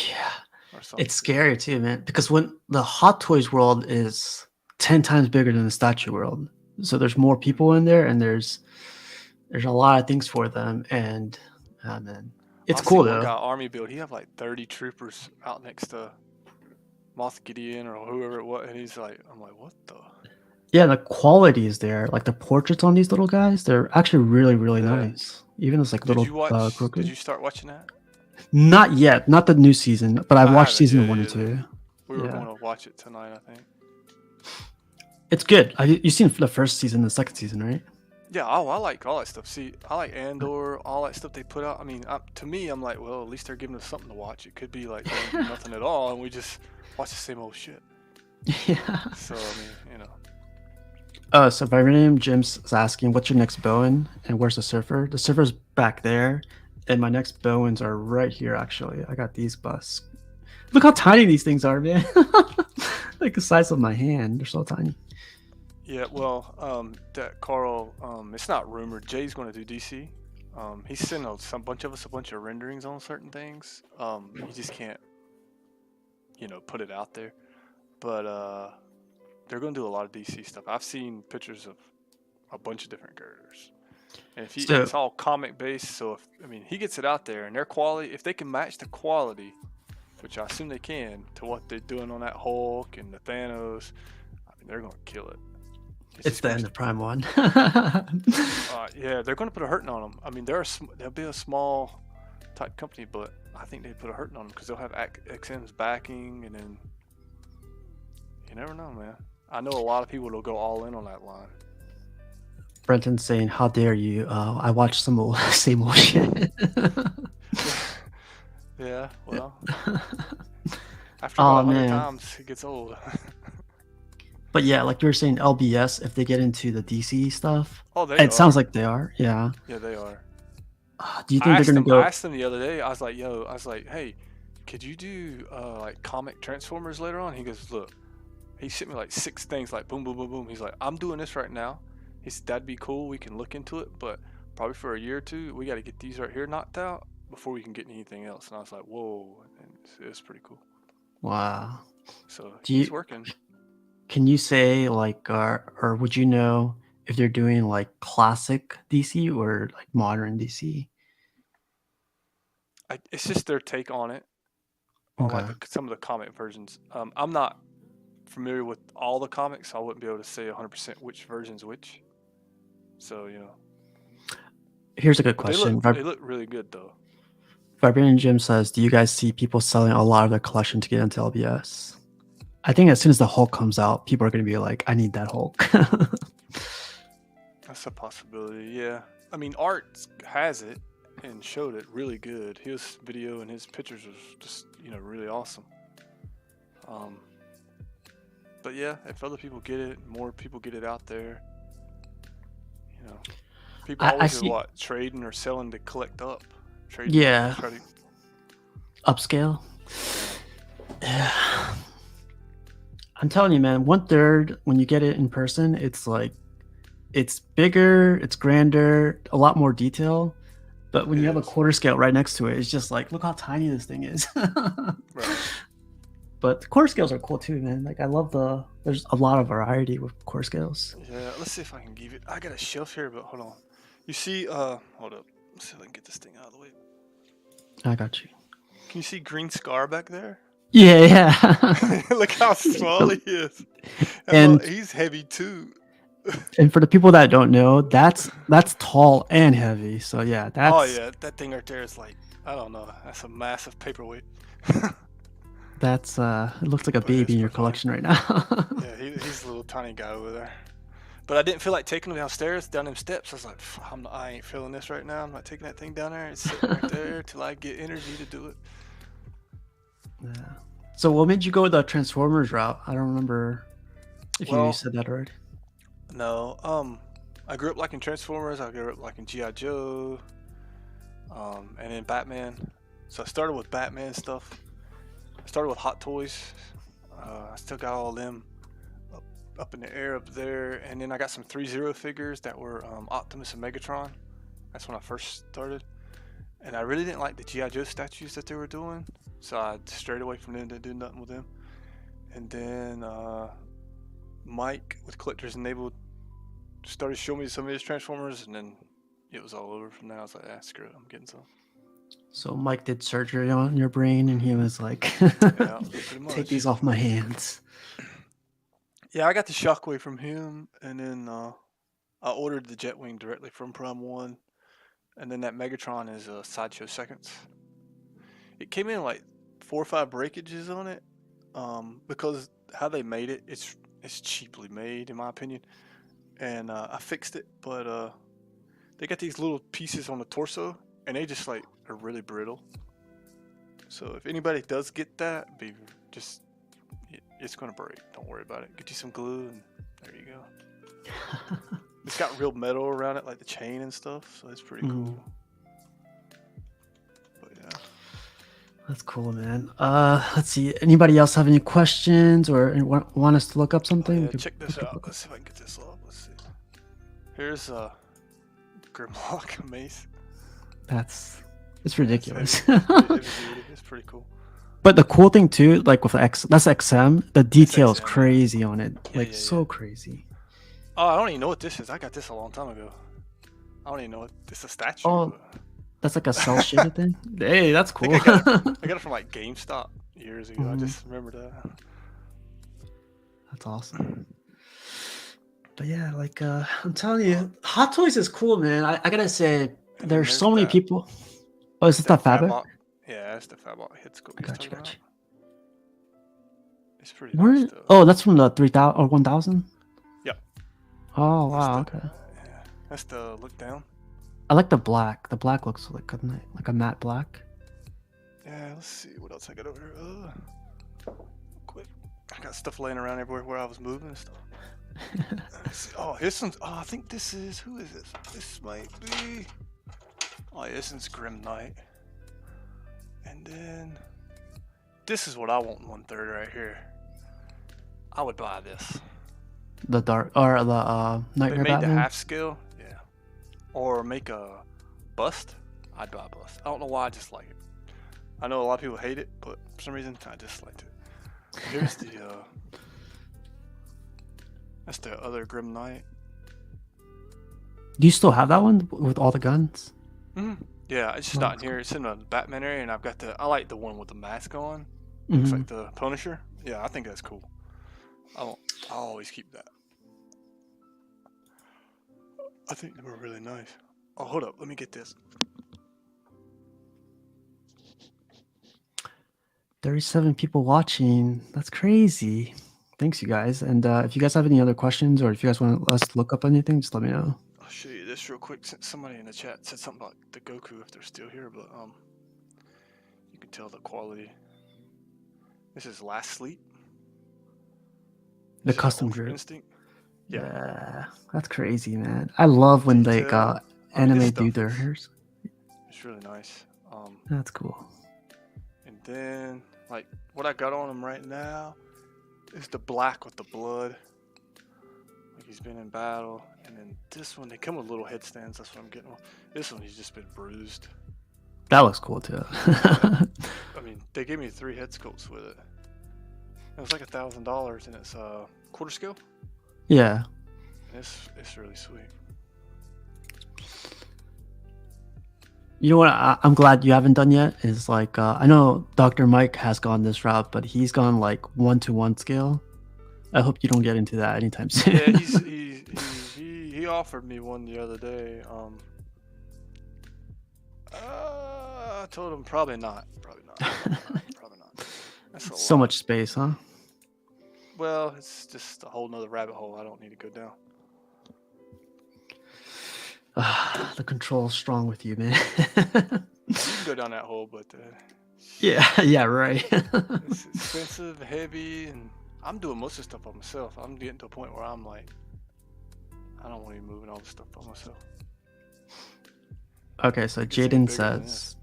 S2: Yeah,
S3: or something.
S2: it's scary too, man. Because when the Hot Toys world is 10 times bigger than the statue world, so there's more people in there, and there's a lot of things for them, and man, it's cool
S3: One
S2: though.
S3: guy army build. He have like 30 troopers out next to Moth Gideon or whoever it was, and he's like, I'm like, what the?
S2: Yeah, the quality is there. Like the portraits on these little guys, they're actually really, really
S3: Yeah.
S2: nice. Even this like
S3: Did
S2: little
S3: you watch?
S2: Grogu.
S3: Did you start watching that?
S2: Not yet, not the new season, but I've
S3: I
S2: watched
S3: haven't
S2: season
S3: yet
S2: 1 and
S3: either.
S2: 2.
S3: We were
S2: Yeah.
S3: going to watch it tonight, I think.
S2: It's good. You've seen the first season, the second season, right?
S3: Yeah, I like all that stuff. See, I like Andor, all that stuff they put out. I mean, to me, I'm like, well, at least they're giving us something to watch. It could be like nothing at all, and we just watch the same old shit.
S2: Yeah.
S3: So, I mean,
S2: So by name, Jim's asking, what's your next Bowen, and where's the surfer? The surfer's back there, and my next Bowens are right here, actually. I got these busts. Look how tiny these things are, man. Like the size of my hand. They're so tiny.
S3: Yeah, well, that Carl, it's not rumored. Jay's going to do DC. He's sending some bunch of us a bunch of renderings on certain things. You just can't, put it out there. But they're going to do a lot of DC stuff. I've seen pictures of a bunch of different characters, and it's all comic based. So he gets it out there, and their quality, if they can match the quality, which I assume they can, to what they're doing on that Hulk and the Thanos, they're going to kill it.
S2: It's the end of Prime 1.
S3: Yeah, they're going to put a hurting on them. They'll be a small type company, but I think they put a hurting on them because they'll have XM's backing, and then you never know, man. I know a lot of people will go all in on that line.
S2: Brenton's saying, how dare you? I watched some old, same old shit.
S3: Yeah, well, after about 100 times, it gets old.
S2: But yeah, like you were saying, LBS, if they get into the DC stuff,
S3: it
S2: sounds like they are. Yeah.
S3: Yeah, they are.
S2: Do you think they're gonna go?
S3: I asked them the other day. I was like, hey, could you do like comic Transformers later on? He goes, look. He sent me like 6 things, like boom, boom, boom, boom. He's like, I'm doing this right now. He said that'd be cool. We can look into it, but probably for a year or two, we got to get these right here knocked out before we can get anything else. And I was like, whoa, and it's pretty cool.
S2: Wow.
S3: So he's working.
S2: Can you say like, or would you know if they're doing like classic DC or like modern DC?
S3: It's just their take on it, on like some of the comic versions. I'm not familiar with all the comics, so I wouldn't be able to say 100% which version's which. So
S2: here's a good question.
S3: They look really good though.
S2: Vibranium Jim says, do you guys see people selling a lot of their collection to get into LBS? I think as soon as the Hulk comes out, people are going to be like, I need that Hulk.
S3: That's a possibility, yeah. Art has it and showed it really good. His video and his pictures was just, really awesome. But yeah, if other people get it, more people get it out there. You know, people
S2: I
S3: always are
S2: see.
S3: what trading or selling to collect up. Trading to
S2: Yeah,
S3: try to.
S2: upscale.
S3: Yeah.
S2: Yeah. I'm telling you, man, 1/3 when you get it in person, it's like it's bigger, it's grander, a lot more detail. But when
S3: It
S2: you have a
S3: is.
S2: quarter scale right next to it, it's just like, look how tiny this thing is.
S3: Right.
S2: But the quarter scales are cool too, man. Like I love there's a lot of variety with quarter scales.
S3: Yeah. Let's see if I can give it. I got a shelf here, but hold on. You see? Hold up. Let's see if I can get this thing out of the way.
S2: I got you.
S3: Can you see Green Scar back there?
S2: Yeah, yeah.
S3: Look how small he is. And
S2: and
S3: look, he's heavy too.
S2: and for the people that don't know, that's tall and heavy. So yeah,
S3: Oh
S2: that's
S3: yeah, that thing right there is like, I don't know. That's a massive paperweight.
S2: that's it looks like a
S3: But it's
S2: baby in your
S3: pretty funny.
S2: collection right now.
S3: Yeah, he's a little tiny guy over there. But I didn't feel like taking him downstairs, down them steps. I was like, I ain't feeling this right now. I'm not taking that thing down there. It's sitting right there till I get energy to do it.
S2: Yeah. So what made you go the Transformers route? I don't remember if you
S3: Well,
S2: said that already.
S3: no. I grew up liking Transformers. I grew up liking G.I. Joe. And then Batman. So I started with Batman stuff. I started with Hot Toys. I still got all of them up in the air up there. And then I got some 3-0 figures that were Optimus and Megatron. That's when I first started. And I really didn't like the G.I. Joe statues that they were doing. So I strayed away from them, didn't do nothing with them. And then Mike with Collectors Enabled started showing me some of his Transformers, and then it was all over from there. I was like, screw it, I'm getting some.
S2: So Mike did surgery on your brain, and he was like,
S3: Yeah, pretty much.
S2: "Take these off my hands."
S3: Yeah, I got the Shockwave from him, and then I ordered the Jetwing directly from Prime 1, and then that Megatron is Sideshow Seconds. It came in like 4 or 5 breakages on it, because how they made it, it's cheaply made in my opinion, and I fixed it, but they got these little pieces on the torso, and they just like are really brittle. So if anybody does get that, it's gonna break. Don't worry about it. Get you some glue, and there you go. It's got real metal around it, like the chain and stuff, so it's pretty cool. But yeah.
S2: That's cool, man. Let's see. Anybody else have any questions or want us to look up something?
S3: Oh,
S2: We
S3: yeah,
S2: could-
S3: check
S2: we
S3: this
S2: could
S3: out.
S2: look up.
S3: Let's see if I can get this up. Let's see. Here's Grimlock Mace.
S2: It's ridiculous.
S3: It's pretty cool.
S2: But the cool thing too, like with that's XM, the detail is
S3: XM, yeah.
S2: crazy on it.
S3: Yeah,
S2: Like
S3: yeah,
S2: so
S3: yeah.
S2: crazy.
S3: Oh, I don't even know what this is. I got this a long time ago. I don't even know what it's a statue.
S2: Oh,
S3: but
S2: that's like a cell shaded thing. Hey, that's
S3: I
S2: cool.
S3: think I got it from like GameStop years ago. I just remember that.
S2: That's awesome. But yeah, like I'm telling you, Hot Toys is cool, man. I gotta say,
S3: And
S2: there's
S3: then
S2: so many
S3: that-
S2: people. Oh, is this the fabric?
S3: Fabot. Yeah, that's the Fabot hit scope.
S2: I got you, got you.
S3: It's pretty
S2: Where?
S3: nice though.
S2: Oh, that's from the 3000 or 1000.
S3: Yep.
S2: Oh wow,
S3: That's the-
S2: okay.
S3: Yeah, that's the look down.
S2: I like the black. The black looks like a matte black.
S3: Yeah, let's see what else I got over here. Quick. I got stuff laying around everywhere where I was moving and stuff. Let's see. Oh, here's some. Oh, I think this is. Who is this? This might be. Oh, yeah, this is Grim Knight. And then. This is what I want in 1/3 right here. I would buy this.
S2: The dark or the
S3: They
S2: Nightmare
S3: made the
S2: Batman.
S3: half scale. Yeah. Or make a bust. I'd buy a bust. I don't know why, I just like it. I know a lot of people hate it, but for some reason I just liked it. Here's the that's the other Grim Knight.
S2: Do you still have that one with all the guns?
S3: Yeah, it's just
S2: Oh,
S3: not in
S2: that's
S3: here. It's in the Batman area, and I've got I like the one with the mask on. Looks like the Punisher. Yeah, I think that's cool. I'll always keep that. I think they were really nice. Oh, hold up. Let me get this.
S2: 37 people watching. That's crazy. Thanks, you guys. And if you guys have any other questions or if you guys want us to look up anything, just let me know.
S3: I'll show you this real quick. Since somebody in the chat said something about the Goku if they're still here, but you can tell the quality. This is Last Sleep.
S2: The
S3: See that
S2: custom
S3: Ultra
S2: drip.
S3: Instinct? Yeah.
S2: Yeah, that's crazy, man. I love when they
S3: Detail. I mean,
S2: anime
S3: this
S2: do
S3: stuff
S2: their
S3: is
S2: hairs.
S3: it's really nice.
S2: That's cool.
S3: And then like what I got on him right now is the black with the blood. Like he's been in battle. And then this one, they come with little headstands. That's what I'm getting on. This one, he's just been bruised.
S2: That looks cool too.
S3: I mean, they gave me 3 head sculpts with it. It was like $1,000, and it's quarter scale.
S2: Yeah.
S3: And it's really sweet.
S2: You know what I'm glad you haven't done yet is like I know Dr. Mike has gone this route, but he's gone like 1-to-1 scale. I hope you don't get into that anytime soon.
S3: Yeah, he offered me one the other day. I told him probably not. Probably not. That's a
S2: So
S3: lot.
S2: much space, huh?
S3: Well, it's just a whole nother rabbit hole I don't need to go down.
S2: The control's strong with you, man.
S3: You can go down that hole, but
S2: yeah, right.
S3: it's expensive, heavy, and I'm doing most of the stuff by myself. I'm getting to a point where I'm like, I don't want to be moving all this stuff by myself.
S2: Okay, so
S3: It's even
S2: Jaden
S3: bigger than
S2: says,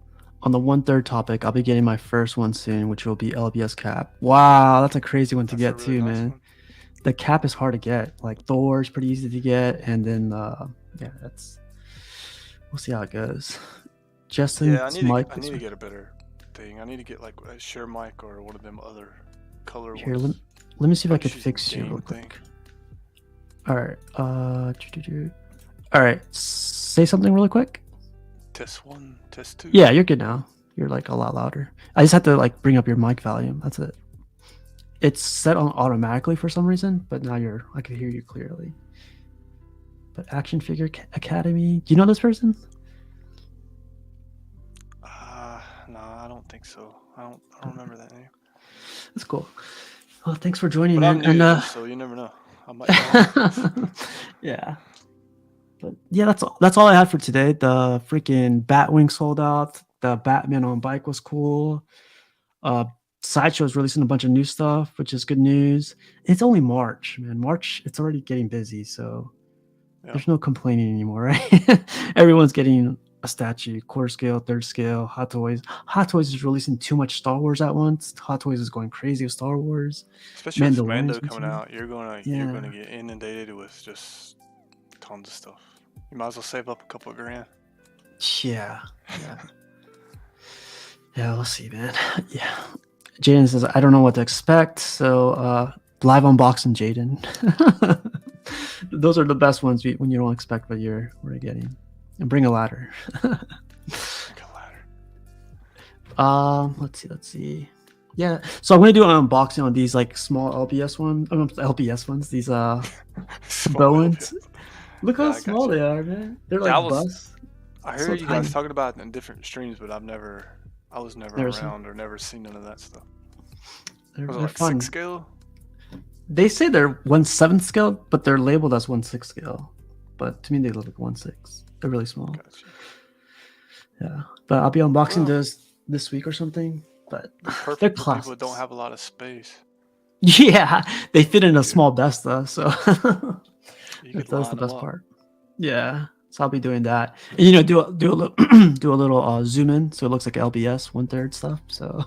S2: on the 1/3 topic, I'll be getting my first one soon, which will be LBS cap. Wow, that's a crazy one to
S3: That's a
S2: get
S3: really
S2: too,
S3: nice
S2: man.
S3: one.
S2: The cap is hard to get. Like Thor's pretty easy to get, and then yeah, we'll see how it goes. Justin,
S3: Yeah, I
S2: Mike,
S3: need to get a better thing. I need to get like a share mic or one of them other color
S2: here.
S3: ones.
S2: Let me see if I
S3: I'm
S2: could
S3: just using
S2: fix you
S3: game
S2: real
S3: thing.
S2: quick. All right. All right. Say something really quick.
S3: Test 1, test 2.
S2: Yeah, you're good now. You're like a lot louder. I just have to like bring up your mic volume. That's it. It's set on automatically for some reason, but now I can hear you clearly. But Action Figure Academy, do you know this person?
S3: No, I don't think so. I don't remember that name.
S2: That's cool. Well, thanks for joining,
S3: But
S2: man.
S3: I'm new to this, so you never know. I might know.
S2: Yeah. But yeah, that's all I had for today. The freaking Batwing sold out. The Batman on bike was cool. Sideshow is releasing a bunch of new stuff, which is good news. It's only March, man. March, it's already getting busy, so there's no complaining anymore, right? Everyone's getting a statue, quarter scale, 1/3 scale. Hot Toys. Hot Toys is releasing too much Star Wars at once. Hot Toys is going crazy with Star Wars.
S3: Especially with
S2: Mandalorian's
S3: Mando
S2: been
S3: coming
S2: too.
S3: out, you're gonna get inundated with just tons of stuff. You might as well save up a couple of grand.
S2: Yeah. Yeah, we'll see, man. Yeah. Jaden says, I don't know what to expect. So live unboxing Jaden. Those are the best ones when you don't expect what you're getting. And bring a ladder. Let's see. Yeah. So I'm gonna do an unboxing on these like small LBS ones, these Bowens. Look how small they are, man. They're like busts.
S3: I
S2: So
S3: heard you guys
S2: tiny.
S3: talking about it in different streams, but I was never
S2: Never seen-
S3: around or never seen none of that stuff.
S2: They're
S3: Was it like
S2: fun.
S3: 6 scale?
S2: They say they're 1/7 scale, but they're labeled as 1/6 scale. But to me, they look like 1/6. They're really small.
S3: Gotcha.
S2: Yeah, but I'll be unboxing those this week or something. But
S3: Perfect
S2: they're
S3: for people
S2: classics.
S3: that don't have a lot of space.
S2: Yeah, they fit in a small vest though, so
S3: You could
S2: that's the
S3: line them
S2: best
S3: up.
S2: part. Yeah, so I'll be doing that. And, do a little do a little zoom in, so it looks like LBS 1/3 stuff. So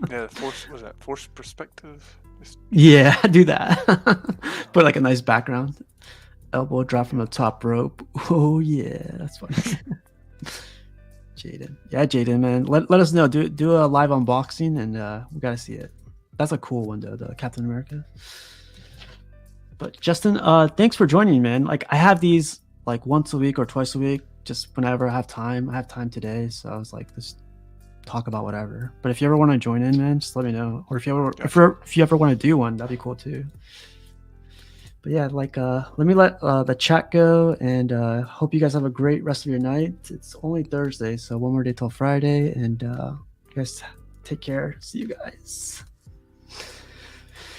S3: Yeah, force perspective?
S2: yeah, do that. Put like a nice background. Elbow drop from the top rope. Oh yeah, that's funny. Jaden, man. Let us know. Do a live unboxing, and we gotta see it. That's a cool one though, the Captain America. But Justin, thanks for joining, man. Like I have these like once a week or twice a week, just whenever I have time. I have time today, so I was like, let's talk about whatever. But if you ever want to join in, man, just let me know. Or if you ever want to do one, that'd be cool too. But yeah, like let me let the chat go, and hope you guys have a great rest of your night. It's only Thursday, so one more day till Friday, and you guys take care. See you guys.